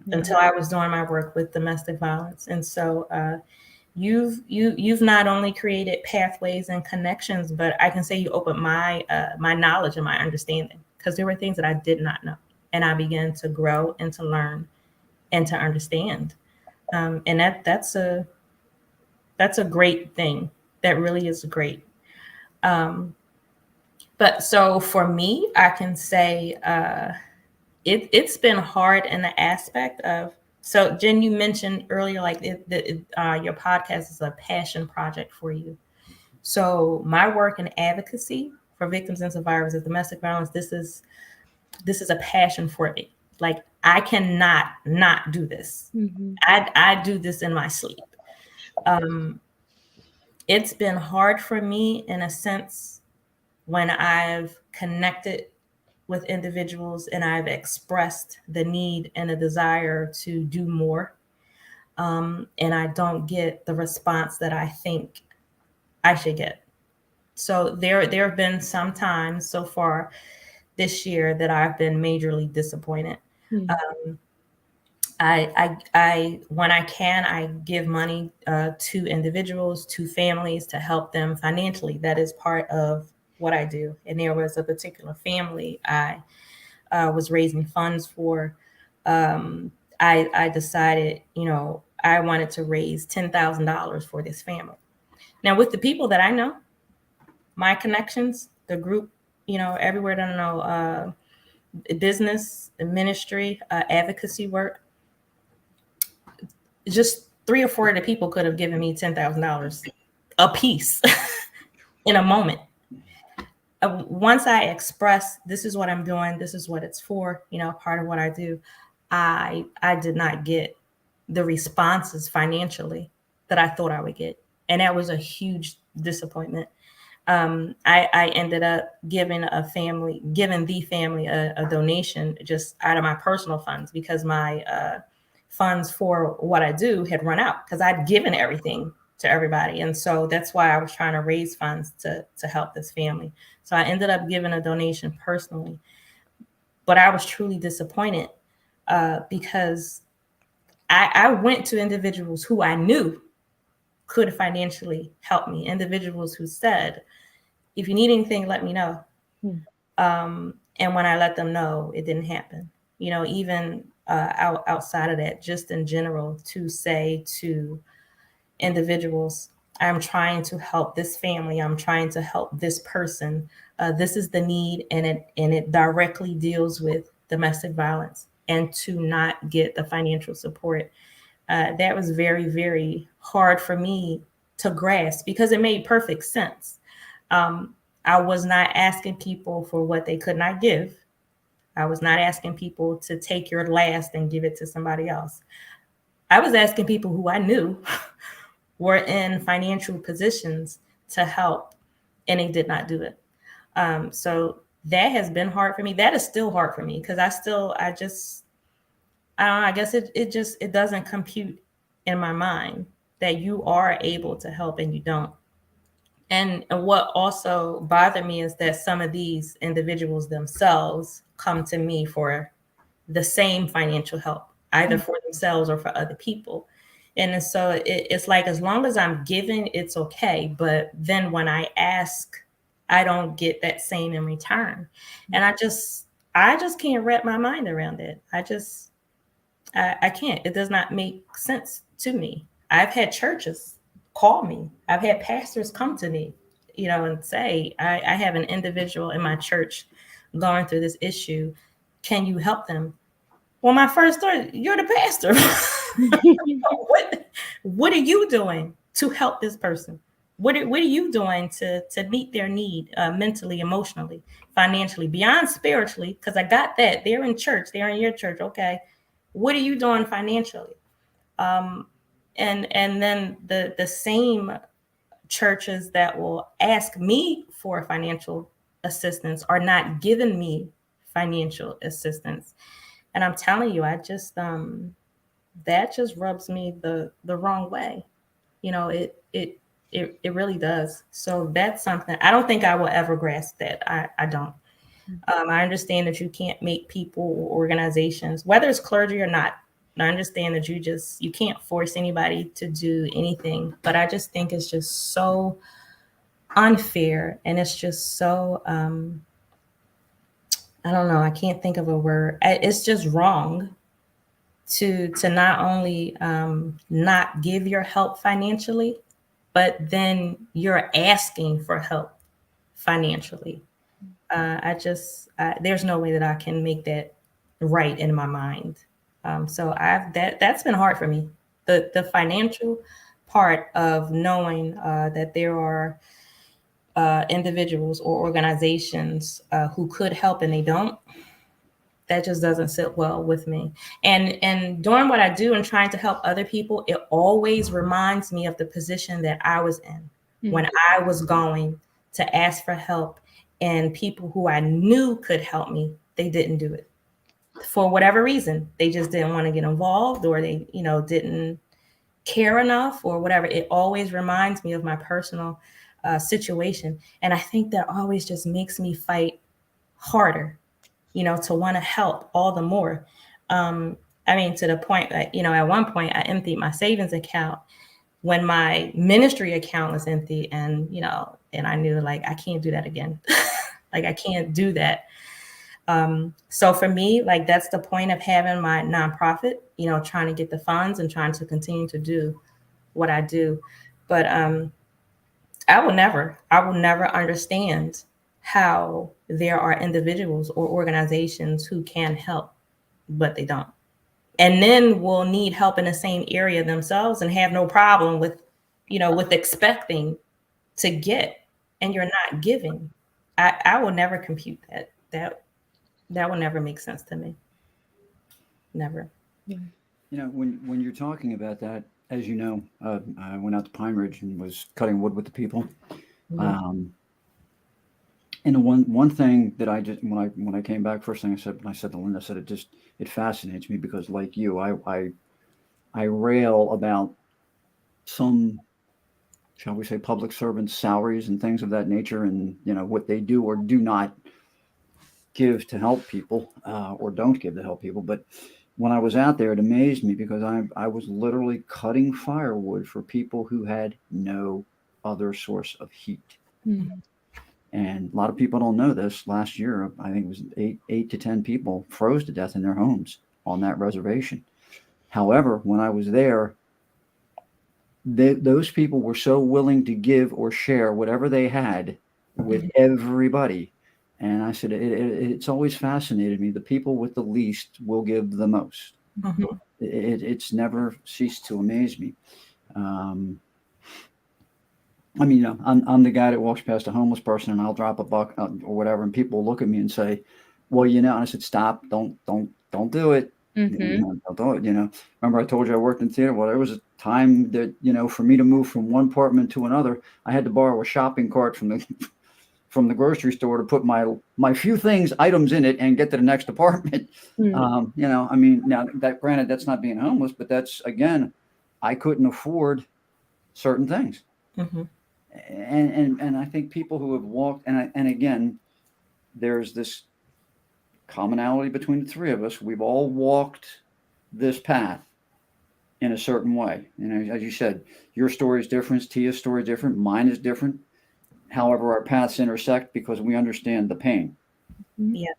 until I was doing my work with domestic violence. And so you've not only created pathways and connections, but I can say you opened my my knowledge and my understanding because there were things that I did not know, and I began to grow and to learn and to understand. And that's a great thing. That really is great. Um, but so for me, I can say it's been hard in the aspect of. So Jen, you mentioned earlier, like your podcast is a passion project for you. So my work in advocacy for victims and survivors of domestic violence, this is a passion for me. Like I cannot not do this. Mm-hmm. I do this in my sleep. Um, it's been hard for me in a sense when I've connected with individuals and I've expressed the need and the desire to do more. And I don't get the response that I think I should get. So there have been some times so far this year that I've been majorly disappointed. Um, I when I can, I give money to individuals, to families, to help them financially. That is part of what I do. And there was a particular family I was raising funds for. Um, I decided, you know, I wanted to raise $10,000 for this family. Now, with the people that I know, my connections, the group, you know, everywhere that I know, business, ministry, advocacy work, just 3 or 4 of the people could have given me $10,000 a piece in a moment. Once I express, this is what I'm doing, this is what it's for, you know, part of what I do, I did not get the responses financially that I thought I would get, and that was a huge disappointment. I ended up giving the family a donation just out of my personal funds because my funds for what I do had run out because I'd given everything to everybody. And so that's why I was trying to raise funds to help this family. So I ended up giving a donation personally, but I was truly disappointed because I went to individuals who I knew could financially help me, individuals who said, if you need anything, let me know. And when I let them know, it didn't happen. You know, even outside of that, just in general, to say to individuals, I'm trying to help this family. I'm trying to help this person. This is the need, and it directly deals with domestic violence. And to not get the financial support, that was very, very hard for me to grasp because it made perfect sense. I was not asking people for what they could not give. I was not asking people to take your last and give it to somebody else. I was asking people who I knew were in financial positions to help, and they did not do it. So that has been hard for me. That is still hard for me because I don't know, I guess it doesn't compute in my mind that you are able to help and you don't. And what also bothered me is that some of these individuals themselves come to me for the same financial help, either for themselves or for other people. And so it's like, as long as I'm giving, it's okay. But then when I ask, I don't get that same in return. And I just can't wrap my mind around it. I can't. It does not make sense to me. I've had churches call me. I've had pastors come to me, you know, and say, I have an individual in my church going through this issue. Can you help them? Well, my first thought, you're the pastor. What are you doing to help this person? What are you doing to meet their need mentally, emotionally, financially, beyond spiritually? Because I got that. They're in church. They're in your church. Okay. What are you doing financially? And then the same churches that will ask me for financial assistance are not giving me financial assistance. And I'm telling you, I just that just rubs me the wrong way. You know, it really does. So that's something I don't think I will ever grasp that. I don't. I understand that you can't make people or organizations, whether it's clergy or not. I understand that you can't force anybody to do anything, but I just think it's just so unfair, and it's just so I don't know. I can't think of a word. It's just wrong to not only not give your help financially, but then you're asking for help financially. There's no way that I can make that right in my mind. So that's been hard for me. The financial part of knowing that there are individuals or organizations who could help and they don't, that just doesn't sit well with me. And doing what I do and trying to help other people, it always reminds me of the position that I was in when I was going to ask for help, and people who I knew could help me, they didn't do it for whatever reason. They just didn't want to get involved, or they, didn't care enough, or whatever. It always reminds me of my personal situation, and I think that always just makes me fight harder, to want to help all the more. I mean, to the point that, at one point I emptied my savings account when my ministry account was empty, and, and I knew, like, I can't do that again. Like, I can't do that. So for me, like, that's the point of having my nonprofit, trying to get the funds and trying to continue to do what I do. But I will never understand how there are individuals or organizations who can help, but they don't. And then will need help in the same area themselves and have no problem with, with expecting to get, and you're not giving. I will never compute that. That will never make sense to me. Never. When you're talking about that, as you know, I went out to Pine Ridge and was cutting wood with the people. Mm-hmm. And the one thing that I just when I came back, first thing I said to Linda, I said it fascinates me because, like you, I rail about some, shall we say, public servants' salaries and things of that nature, and what they do or do not give to help people, or don't give to help people. But when I was out there, it amazed me because I was literally cutting firewood for people who had no other source of heat. Mm-hmm. And a lot of people don't know this. Last year, I think it was eight to 10 people froze to death in their homes on that reservation. However, when I was there, those people were so willing to give or share whatever they had with everybody. And I said, it's always fascinated me. The people with the least will give the most. Mm-hmm. It's never ceased to amaze me. I mean, I'm the guy that walks past a homeless person and I'll drop a buck or whatever, and people look at me and say, "Well, and I said, stop, don't do it. Mm-hmm. Don't do it. Remember I told you I worked in theater? Well, there was a time that, for me to move from one apartment to another, I had to borrow a shopping cart from the grocery store to put my few items in it and get to the next apartment. Mm-hmm. I mean, now that granted, that's not being homeless, but that's, again, I couldn't afford certain things. Mm-hmm. And I think people who have walked, and again, there's this commonality between the three of us. We've all walked this path in a certain way. As you said, your story is different, Tia's story is different, mine is different. However, our paths intersect because we understand the pain. Yeah.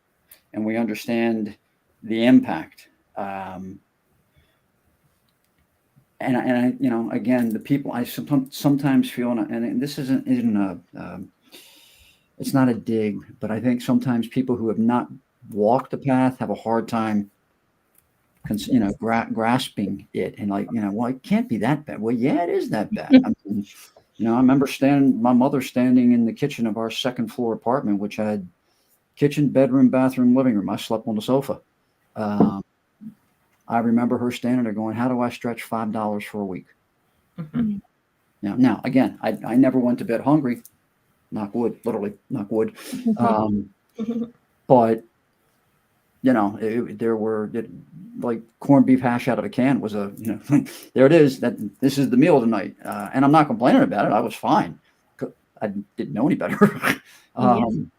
And we understand the impact. And I, again, the people I sometimes feel, and this isn't it's not a dig, but I think sometimes people who have not walked the path have a hard time grasping it and like, well, it can't be that bad. Well, yeah, it is that bad. I mean, I remember my mother standing in the kitchen of our second floor apartment, which had kitchen, bedroom, bathroom, living room. I slept on the sofa. I remember her standing there going, how do I stretch $5 for a week? Mhm. Now, again, I never went to bed hungry. Knock wood, literally, knock wood. But like corned beef hash out of a can was there it is. This is the meal tonight, and I'm not complaining about it. I was fine. I didn't know any better.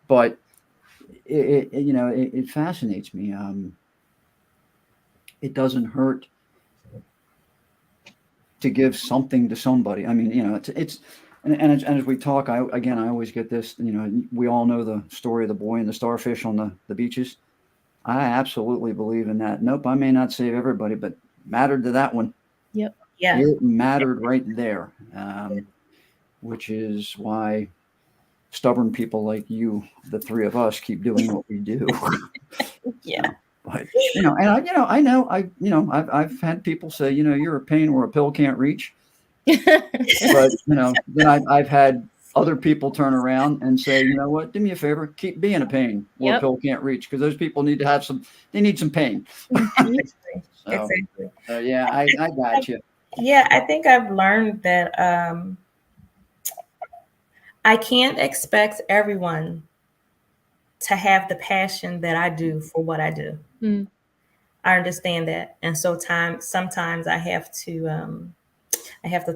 But it fascinates me. It doesn't hurt to give something to somebody. I mean, it's and as we talk, I always get this. We all know the story of the boy and the starfish on the beaches. I absolutely believe in that. Nope, I may not save everybody, but mattered to that one. Yep. Yeah. It mattered right there, which is why stubborn people like you, the three of us, keep doing what we do. Yeah. But I've had people say, you're a pain where a pill can't reach. But then I've had other people turn around and say, you know what, do me a favor, keep being a pain where a pill can't reach, because those people need to have they need some pain. Exactly. Yeah, I got you. Yeah, I think I've learned that I can't expect everyone to have the passion that I do for what I do. I understand that, and so sometimes I have to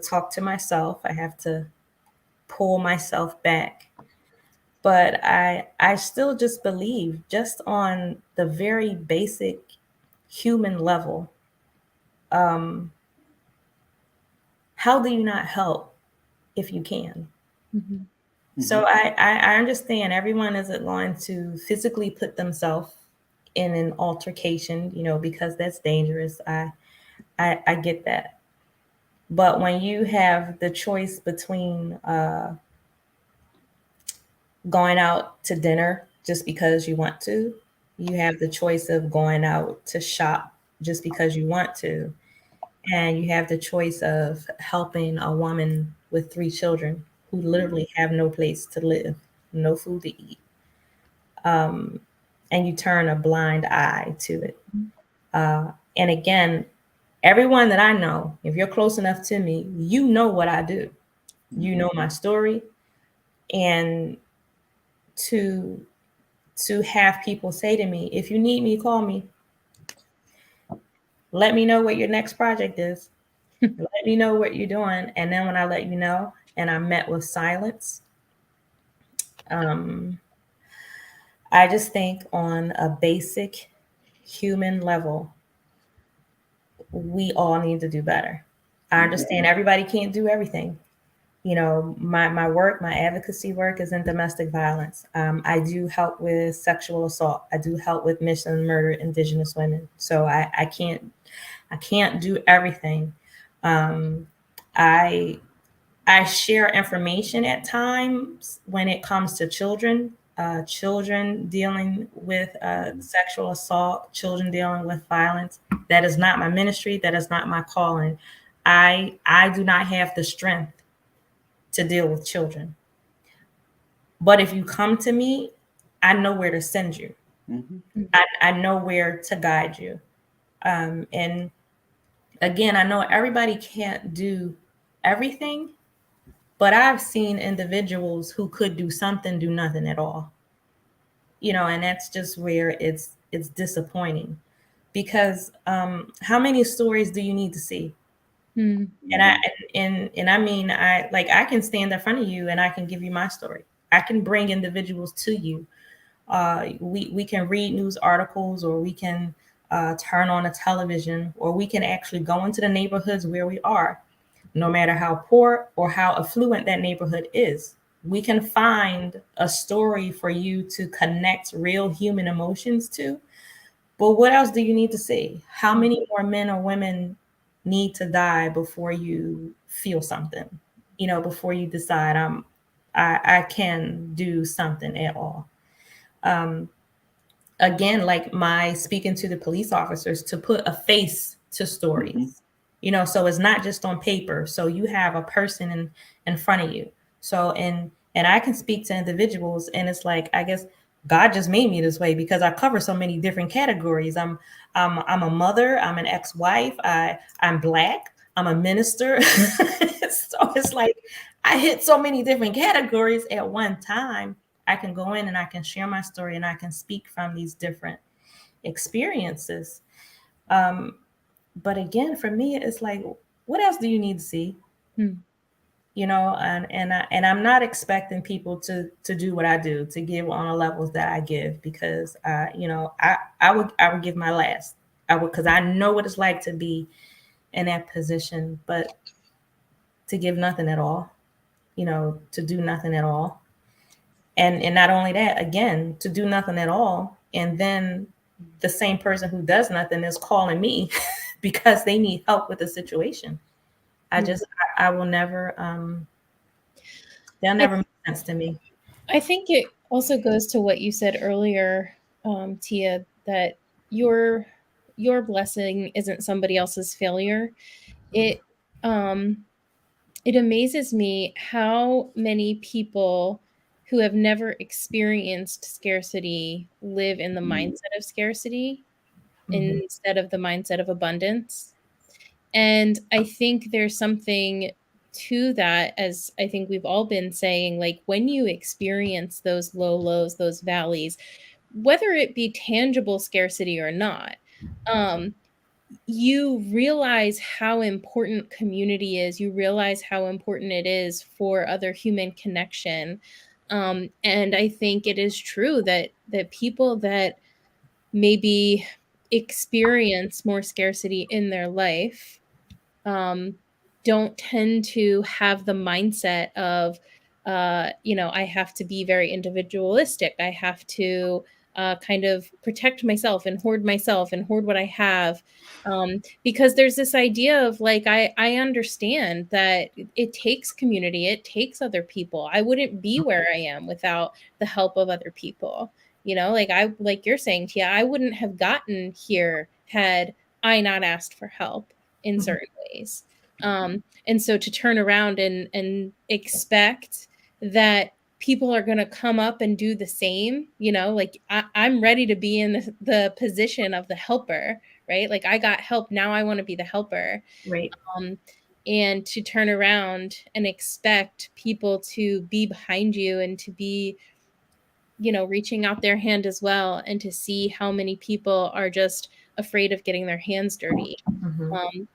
talk to myself. I have to pull myself back. But I still just believe, just on the very basic human level, how do you not help if you can? So I understand everyone isn't going to physically put themselves in an altercation, because that's dangerous. I get that. But when you have the choice between going out to dinner just because you want to, you have the choice of going out to shop just because you want to, and you have the choice of helping a woman with 3 children who literally have no place to live, no food to eat, and you turn a blind eye to it. And again, everyone that I know, if you're close enough to me, you know what I do. You know my story. And to have people say to me, if you need me, call me. Let me know what your next project is. Let me know what you're doing. And then when I let you know and I'm met with silence, I just think on a basic human level, we all need to do better. I understand everybody can't do everything. My work, my advocacy work is in domestic violence. I do help with sexual assault. I do help with missing and murdered Indigenous women. So I can't do everything. I share information at times when it comes to children, children dealing with sexual assault, children dealing with violence. That is not my ministry. That is not my calling. I do not have the strength to deal with children. But if you come to me, I know where to send you. I know where to guide you. And again, I know everybody can't do everything, but I've seen individuals who could do something, do nothing at all. And that's just where it's disappointing, because how many stories do you need to see? And I mean, I can stand in front of you and I can give you my story. I can bring individuals to you. We can read news articles, or we can turn on a television, or we can actually go into the neighborhoods where we are, no matter how poor or how affluent that neighborhood is. We can find a story for you to connect real human emotions to. But what else do you need to see? How many more men or women need to die before you feel something? Before you decide I can do something at all. again, like my speaking to the police officers, to put a face to stories, so it's not just on paper. So you have a person in front of you. So, and I can speak to individuals, and it's like, I guess God just made me this way because I cover so many different categories. I'm a mother, I'm an ex-wife, I'm Black, I'm a minister. So it's like I hit so many different categories at one time. I can go in and I can share my story and I can speak from these different experiences. But again, for me, it's like, what else do you need to see? And I'm not expecting people to do what I do, to give on the levels that I give, because I would give my last. I would, because I know what it's like to be in that position, but to give nothing at all, to do nothing at all. And not only that, again, to do nothing at all. And then the same person who does nothing is calling me because they need help with the situation. I will never, they'll never make sense to me. I think it also goes to what you said earlier, Tia, that your blessing isn't somebody else's failure. It amazes me how many people who have never experienced scarcity live in the mindset of scarcity instead of the mindset of abundance. And I think there's something to that, as I think we've all been saying, like when you experience those low lows, those valleys, whether it be tangible scarcity or not, you realize how important community is. You realize how important it is for other human connection. And I think it is true that people that maybe experience more scarcity in their life don't tend to have the mindset of, I have to be very individualistic. I have to kind of protect myself and hoard what I have. Because there's this idea of like, I understand that it takes community, it takes other people. I wouldn't be where I am without the help of other people. Like you're saying, Tia, I wouldn't have gotten here had I not asked for help in certain ways. And so to turn around and expect that people are going to come up and do the same, like I'm ready to be in the position of the helper, right? Like I got help. Now I want to be the helper. Right. And to turn around and expect people to be behind you and to be, reaching out their hand as well, and to see how many people are just afraid of getting their hands dirty.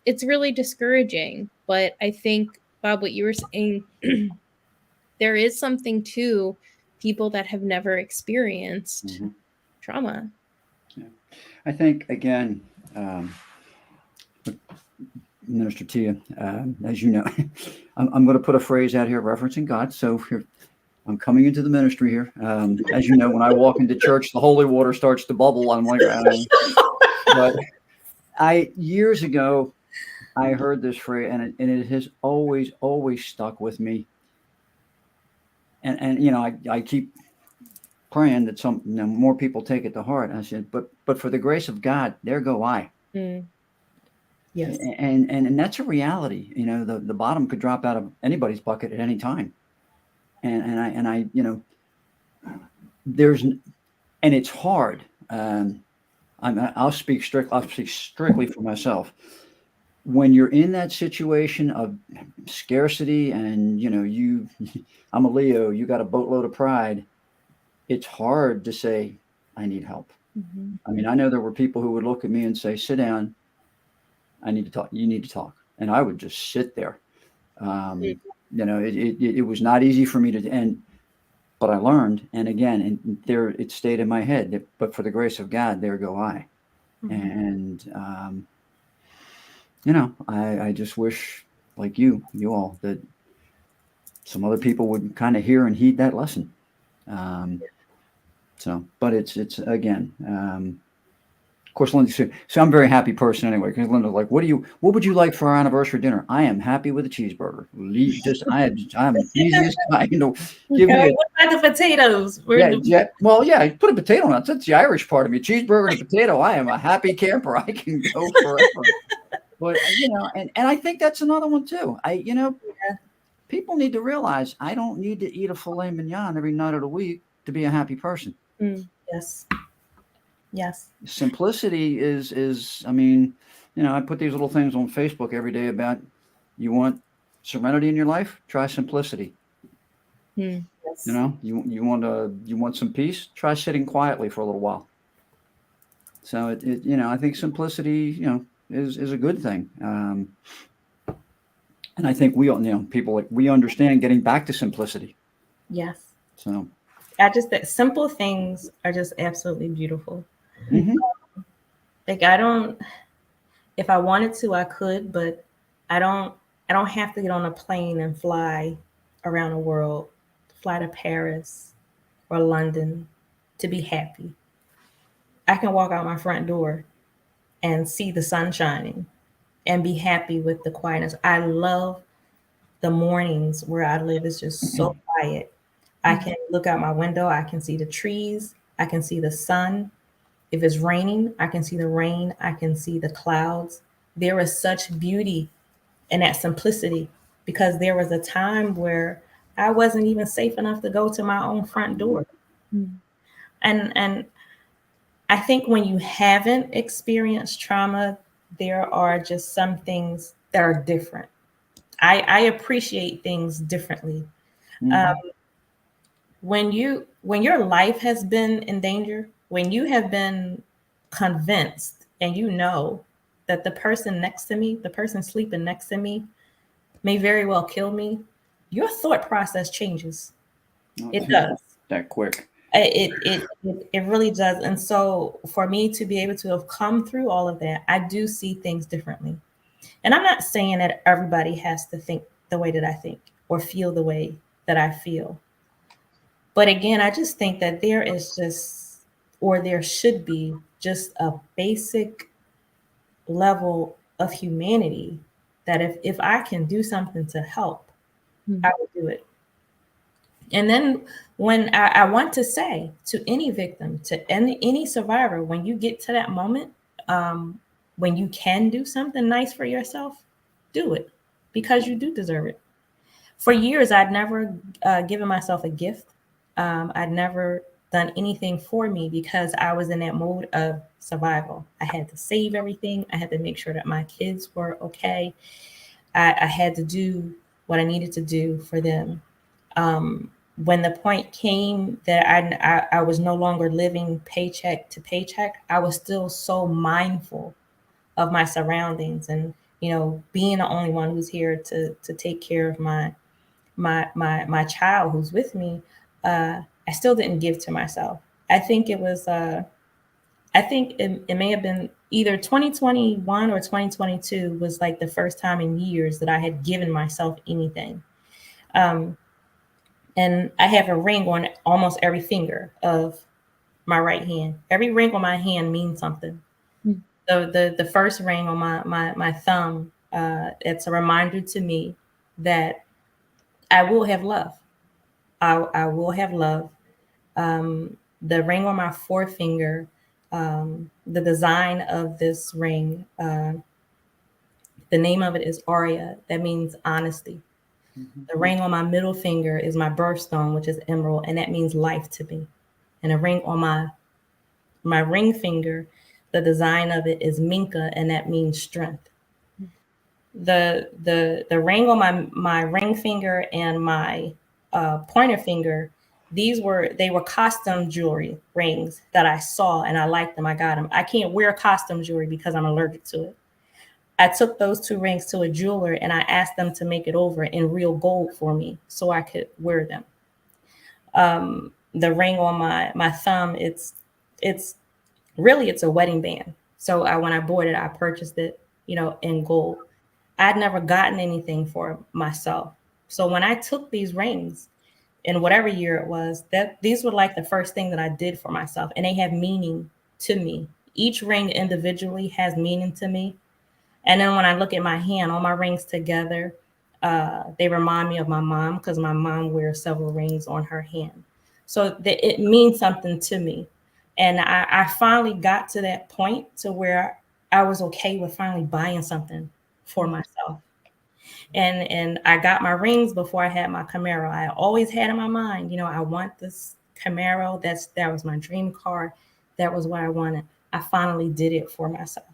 It's really discouraging. But I think, Bob, what you were saying, there is something to people that have never experienced trauma. Yeah. I think, again, Minister Tia, as you know, I'm going to put a phrase out here referencing God. So here, I'm coming into the ministry here. As you know, when I walk into church, the holy water starts to bubble. I'm like, but years ago, I heard this phrase, and it has always stuck with me. And I keep praying that some more people take it to heart. And I said, but for the grace of God, there go I. Yes. And that's a reality. The bottom could drop out of anybody's bucket at any time. And I and it's hard. I'll speak strictly for myself. When you're in that situation of scarcity and, I'm a Leo, you got a boatload of pride. It's hard to say, I need help. I mean, I know there were people who would look at me and say, sit down. I need to talk. You need to talk. And I would just sit there. It was not easy for me but I learned. And again, and there it stayed in my head, but for the grace of God, there go I. And, I just wish, like you all, that some other people would kind of hear and heed that lesson. But it's again, Of course, Linda said, so I'm a very happy person anyway. Because Linda's like, what would you like for our anniversary dinner? I am happy with a cheeseburger. I'm the easiest guy, give Okay, me a, what about the potatoes? yeah, yeah. Well, yeah, put a potato on it. That's the Irish part of me. Cheeseburger and a potato. I am a happy camper. I can go forever. But and I think that's another one too. People need to realize I don't need to eat a filet mignon every night of the week to be a happy person. Yes. Yes. Simplicity is. I mean, I put these little things on Facebook every day about you want serenity in your life, try simplicity. Yes. You want some peace, try sitting quietly for a little while. So I think simplicity, is a good thing. And I think we all, people we understand getting back to simplicity. Yes. So that simple things are just absolutely beautiful. Mhm. Like if I wanted to, I could, but I don't have to get on a plane and fly around the world, fly to Paris or London to be happy. I can walk out my front door and see the sun shining and be happy with the quietness. I love the mornings where I live. It's just so quiet. I can look out my window. I can see the trees. I can see the sun. If it's raining, I can see the rain. I can see the clouds. There is such beauty in that simplicity because there was a time where I wasn't even safe enough to go to my own front door. And I think when you haven't experienced trauma, there are just some things that are different. I appreciate things differently. Mhm. When your life has been in danger, when you have been convinced and that the person next to me, the person sleeping next to me, may very well kill me, your thought process changes. It does. That quick. It really does. And so for me to be able to have come through all of that, I do see things differently. And I'm not saying that everybody has to think the way that I think or feel the way that I feel. But again, I just think that there should be just a basic level of humanity that if I can do something to help, I will do it. And then when I want to say to any victim, to any survivor, when you get to that moment, when you can do something nice for yourself, do it because you do deserve it. For years, I'd never given myself a gift. I'd never done anything for me because I was in that mode of survival. I had to save everything. I had to make sure that my kids were okay. I had to do what I needed to do for them. When the point came that I was no longer living paycheck to paycheck, I was still so mindful of my surroundings and being the only one who's here to take care of my child who's with me. I still didn't give to myself. I think it was I think it may have been either 2021 or 2022 was like the first time in years that I had given myself anything. And I have a ring on almost every finger of my right hand. Every ring on my hand means something. The first ring on my thumb, it's a reminder to me that I will have love. I will have love. The ring on my forefinger, the design of this ring, the name of it is Aria. That means honesty. The ring on my middle finger is my birthstone, which is emerald, and that means life to me. And a ring on my ring finger, the design of it is Minka, and that means strength. The ring on my ring finger and my pointer finger, they were costume jewelry rings that I saw and I liked them. I got them. I can't wear costume jewelry because I'm allergic to it. I took those two rings to a jeweler and I asked them to make it over in real gold for me so I could wear them. The ring on my thumb, it's really it's a wedding band. So when I bought it, I purchased it, in gold. I'd never gotten anything for myself. So when I took these rings in whatever year it was, that these were like the first thing that I did for myself, and they have meaning to me Each ring individually has meaning to me. And then when I look at my hand, all my rings together, they remind me of my mom because my mom wears several rings on her hand. So it means something to me. And I finally got to that point to where I was okay with finally buying something for myself. And I got my rings before I had my Camaro. I always had in my mind, I want this Camaro. That was my dream car. That was what I wanted. I finally did it for myself.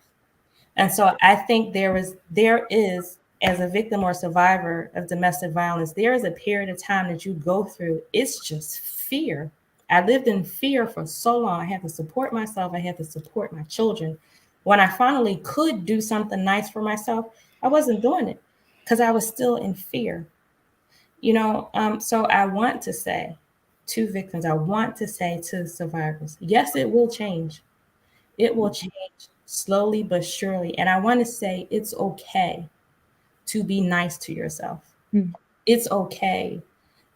And so I think there is, as a victim or survivor of domestic violence, there is a period of time that you go through. It's just fear. I lived in fear for so long. I had to support myself. I had to support my children. When I finally could do something nice for myself, I wasn't doing it because I was still in fear. So I want to say to victims, I want to say to survivors, yes, it will change. It will change slowly but surely. And I want to say it's okay to be nice to yourself. It's okay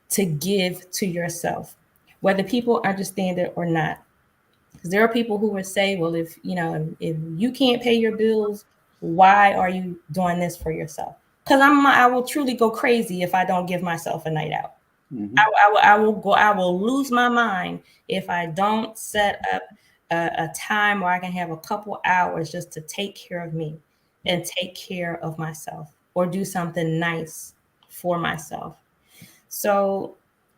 to give to yourself, whether people understand it or not. Because there are people who would say, well, if you can't pay your bills, why are you doing this for yourself? Because I will truly go crazy if I don't give myself a night out. Mm-hmm. I will lose my mind if I don't set up a time where I can have a couple hours just to take care of me and take care of myself or do something nice for myself. So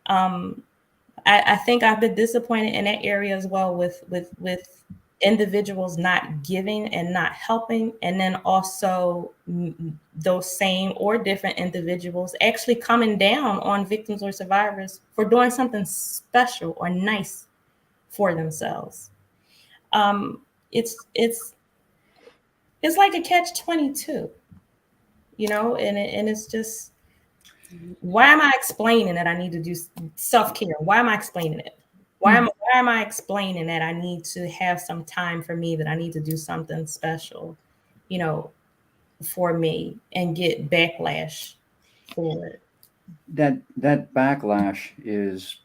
I think I've been disappointed in that area as well with individuals not giving and not helping, and then also those same or different individuals actually coming down on victims or survivors for doing something special or nice for themselves. It's like a catch-22, and it's just, why am I explaining that I need to do self-care? Why am I explaining it? Why am I explaining that I need to have some time for me, that I need to do something special, for me, and get backlash for it? That backlash is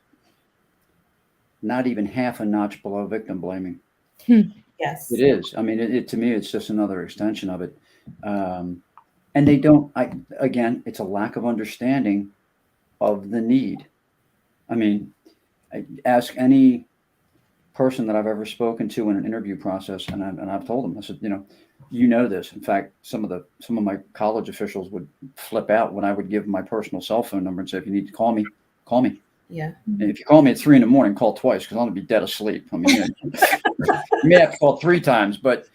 not even half a notch below victim blaming. Yes, it is. I mean, it to me, it's just another extension of it. And they don't. Again, it's a lack of understanding of the need. I mean, I ask any person that I've ever spoken to in an interview process, and I've told them, I said, this. In fact, some of my college officials would flip out when I would give my personal cell phone number and say, if you need to call me, call me. Yeah. And if you call me at 3 a.m, call twice because I'm gonna be dead asleep. I mean, you may have to call 3 times, but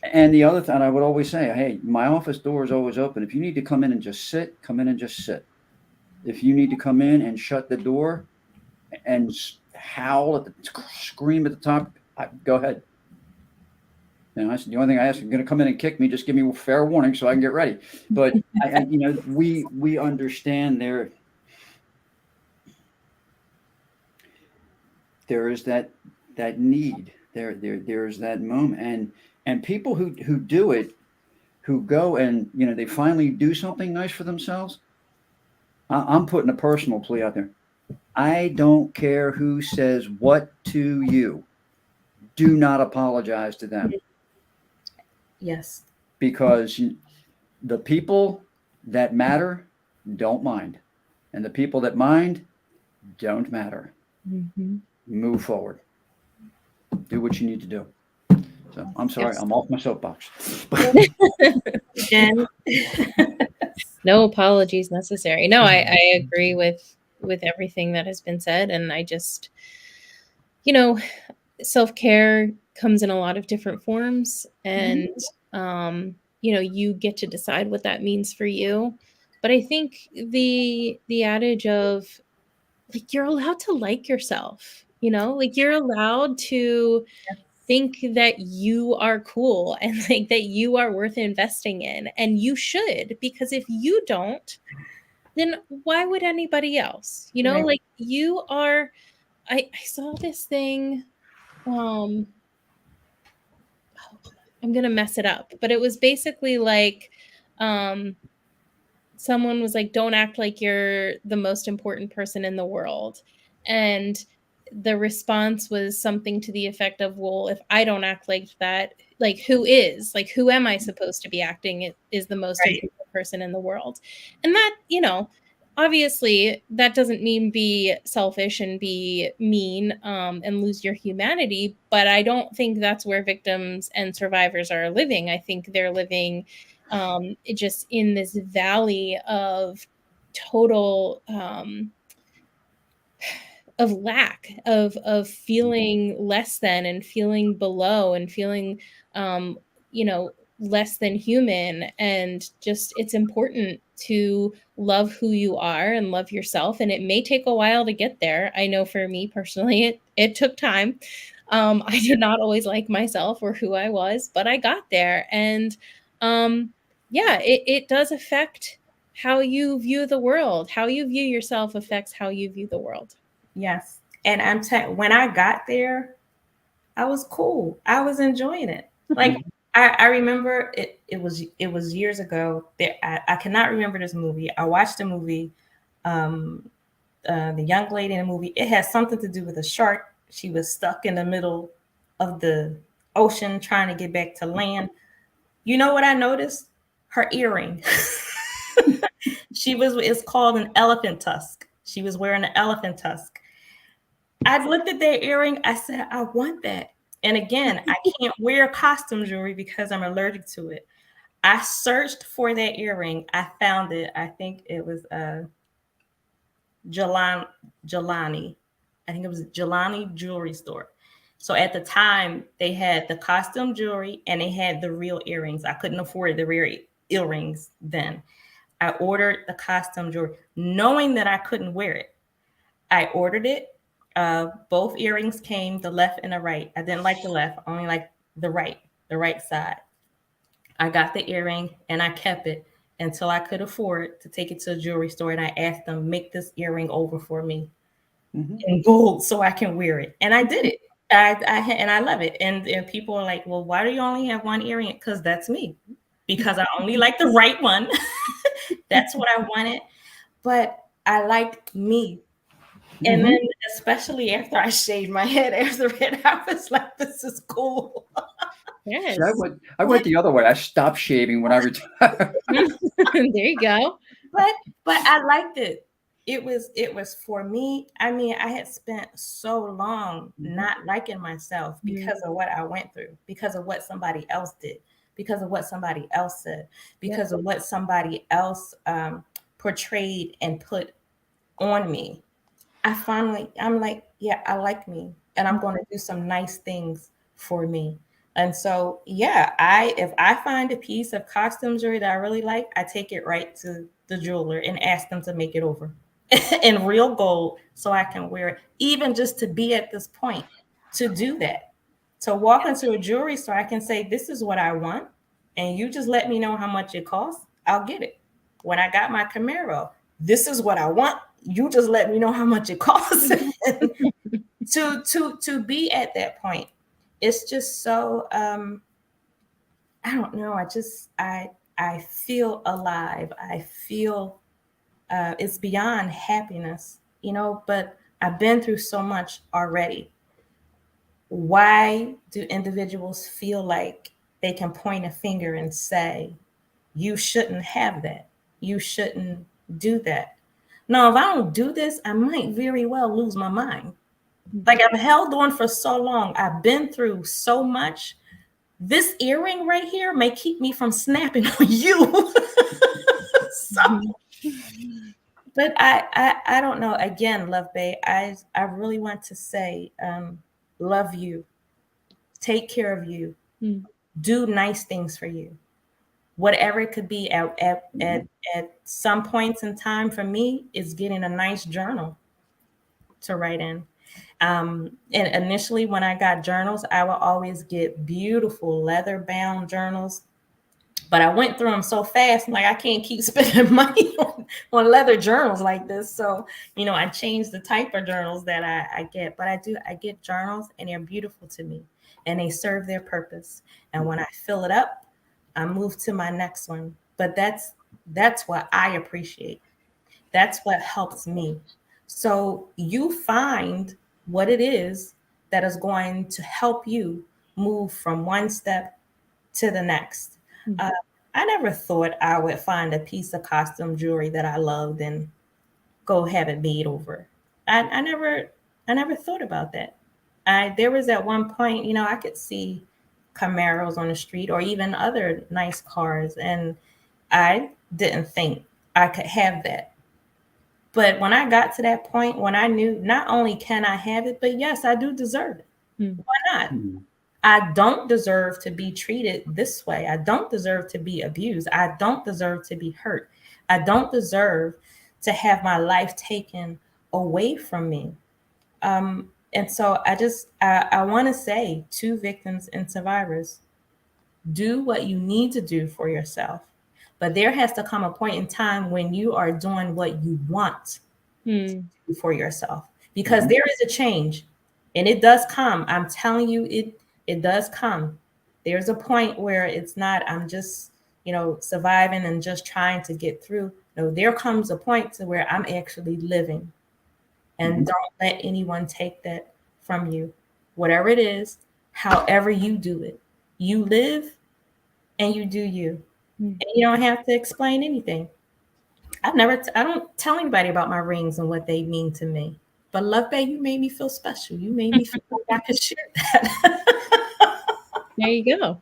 and the other thing, I would always say, hey, my office door is always open. If you need to come in and just sit, come in and just sit. If you need to come in and shut the door and howl scream at the top, go ahead. I said, the only thing I ask, you're going to come in and kick me, just give me fair warning so I can get ready. But we understand there is that need there's that moment, and people who do it, who go and they finally do something nice for themselves. I'm putting a personal plea out there. I don't care who says what to you. Do not apologize to them. Yes. Because the people that matter don't mind. And the people that mind don't matter. Mm-hmm. Move forward. Do what you need to do. So I'm sorry, I'm off my soapbox. No apologies necessary. No, I agree with everything that has been said. And I just, self-care comes in a lot of different forms, and you get to decide what that means for you. But I think the adage of, like, you're allowed to like yourself, like, you're allowed to think that you are cool and like that you are worth investing in, and you should, because if you don't, then why would anybody else? Right. Like, you are. I saw this thing. I'm gonna mess it up, but it was basically like, someone was like, don't act like you're the most important person in the world. And the response was something to the effect of, well, if I don't act like that, like who is? Like who am I supposed to be acting is the most Right. important person in the world? And that, obviously that doesn't mean be selfish and be mean and lose your humanity, but I don't think that's where victims and survivors are living. I think they're living just in this valley of total of lack of feeling less than and feeling below and feeling less than human. And just it's important to love who you are and love yourself, and it may take a while to get there. I know for me personally it took time. I did not always like myself or who I was, but I got there. And yeah, it does affect how you view the world. How you view yourself affects how you view the world. Yes. And when I got there, I was cool. I was enjoying it. Like I remember it was years ago. I cannot remember this movie. I watched the movie, the young lady in the movie. It has something to do with a shark. She was stuck in the middle of the ocean trying to get back to land. You know what I noticed? Her earring. It's called an elephant tusk. She was wearing an elephant tusk. I looked at that earring. I said, I want that. And again, I can't wear costume jewelry because I'm allergic to it. I searched for that earring. I found it. I think it was Jelani. I think it was Jelani Jewelry Store. So at the time, they had the costume jewelry and they had the real earrings. I couldn't afford the real earrings then. I ordered the costume jewelry, knowing that I couldn't wear it. I ordered it. Both earrings came, the left and the right. I didn't like the left, I only like the right side. I got the earring and I kept it until I could afford to take it to a jewelry store. And I asked them, make this earring over for me in gold so I can wear it. And I did it. And I love it. And people are like, well, why do you only have one earring? Because that's me. Because I only like the right one. That's what I wanted. But I liked me. And then, especially after I shaved my head after it, I was like, this is cool. Yes. See, I went the other way. I stopped shaving when I retired. There you go. But I liked it. It was for me. I mean, I had spent so long not liking myself because of what I went through, because of what somebody else did, because of what somebody else said, because of what somebody else portrayed and put on me. I'm like, yeah, I like me, and I'm going to do some nice things for me. And so, yeah, if I find a piece of costume jewelry that I really like, I take it right to the jeweler and ask them to make it over in real gold so I can wear it, even just to be at this point to do that. To walk into a jewelry store, I can say, this is what I want, and you just let me know how much it costs. I'll get it. When I got my Camaro, this is what I want. You just let me know how much it costs. to be at that point, it's just so I don't know. I feel alive. I feel it's beyond happiness, but I've been through so much already. Why do individuals feel like they can point a finger and say, you shouldn't have that? You shouldn't do that. No, if I don't do this, I might very well lose my mind. Like, I've held on for so long. I've been through so much. This earring right here may keep me from snapping on you. But I don't know. Again, Love Bae, I really want to say, love you. Take care of you. Do nice things for you. Whatever it could be at some points in time for me is getting a nice journal to write in. And initially when I got journals, I would always get beautiful leather bound journals, but I went through them so fast. I'm like, I can't keep spending money on leather journals like this. So, I changed the type of journals that I get, but I get journals and they're beautiful to me and they serve their purpose. And when I fill it up, I move to my next one. But that's what I appreciate. That's what helps me. So you find what it is that is going to help you move from one step to the next. Mhm. I never thought I would find a piece of costume jewelry that I loved and go have it made over. I never thought about that. There was at one point, I could see Camaros on the street or even other nice cars, and I didn't think I could have that. But when I got to that point, when I knew not only can I have it, but yes, I do deserve it. Why not? I don't deserve to be treated this way. I don't deserve to be abused. I don't deserve to be hurt. I don't deserve to have my life taken away from me. And so I want to say to victims and survivors, do what you need to do for yourself. But there has to come a point in time when you are doing what you want to do for yourself, because there is a change, and it does come. I'm telling you, it does come. There's a point where it's not, I'm just, surviving and just trying to get through. No, there comes a point to where I'm actually living. And don't let anyone take that from you. Whatever it is, however you do it, you live and you do you. And you don't have to explain anything. I don't tell anybody about my rings and what they mean to me. But Love Bay, you made me feel special. You made me feel like I could share that. There you go.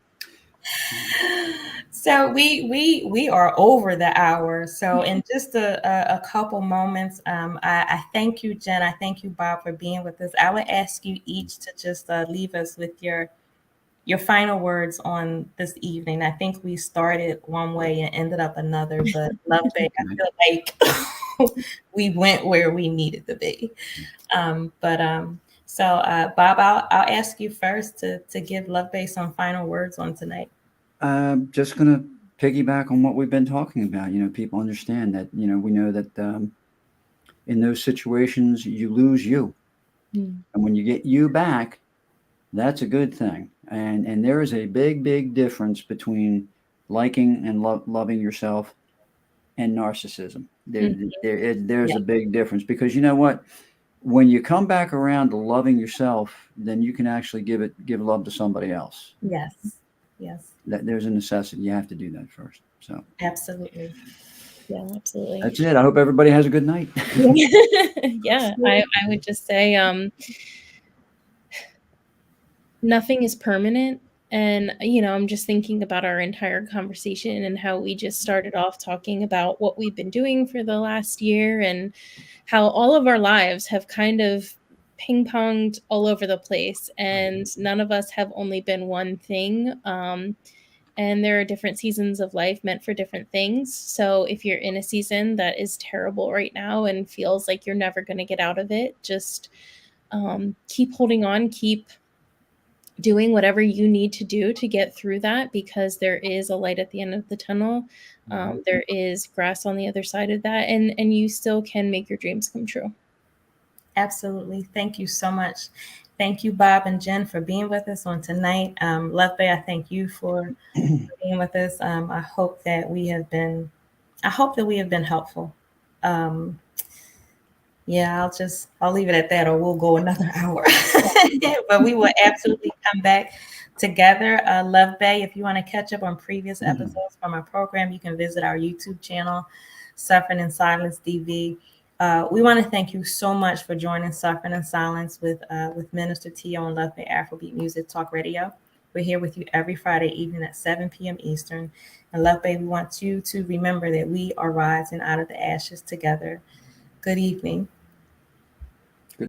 So we are over the hour. So in just a couple moments, I thank you, Jen. I thank you, Bob, for being with us. I would ask you each to just leave us with your final words on this evening. I think we started one way and ended up another, but Love Bay, I feel like we went where we needed to be. So Bob, I'll ask you first to give Love Bay some final words on tonight. I'm just going to piggyback on what we've been talking about. People understand that, we know that in those situations, you lose you. And when you get you back, that's a good thing. And there is a big, big difference between liking and loving yourself and narcissism. There's a big difference, because you know what? When you come back around to loving yourself, then you can actually give love to somebody else. Yes. There's a necessity. You have to do that first. So absolutely. Yeah, absolutely. That's it. I hope everybody has a good night. Yeah, I would just say nothing is permanent. And, I'm just thinking about our entire conversation and how we just started off talking about what we've been doing for the last year and how all of our lives have kind of ping-ponged all over the place. And none of us have only been one thing. And there are different seasons of life meant for different things. So if you're in a season that is terrible right now and feels like you're never going to get out of it, just keep holding on, keep doing whatever you need to do to get through that, because there is a light at the end of the tunnel. There is grass on the other side of that, and you still can make your dreams come true. Absolutely. Thank you so much. Thank you, Bob and Jen, for being with us on tonight. Love Bay, I thank you for being with us. I hope that we have been helpful. Yeah, I'll leave it at that, or we'll go another hour. But we will absolutely come back together. Love Bay, if you want to catch up on previous episodes from our program, you can visit our YouTube channel, Suffering in Silence DV. We want to thank you so much for joining Suffering in Silence with Minister Tio on Love Bay Afrobeat Music Talk Radio. We're here with you every Friday evening at 7 p.m. Eastern. And Love Bay, we want you to remember that we are rising out of the ashes together. Good evening.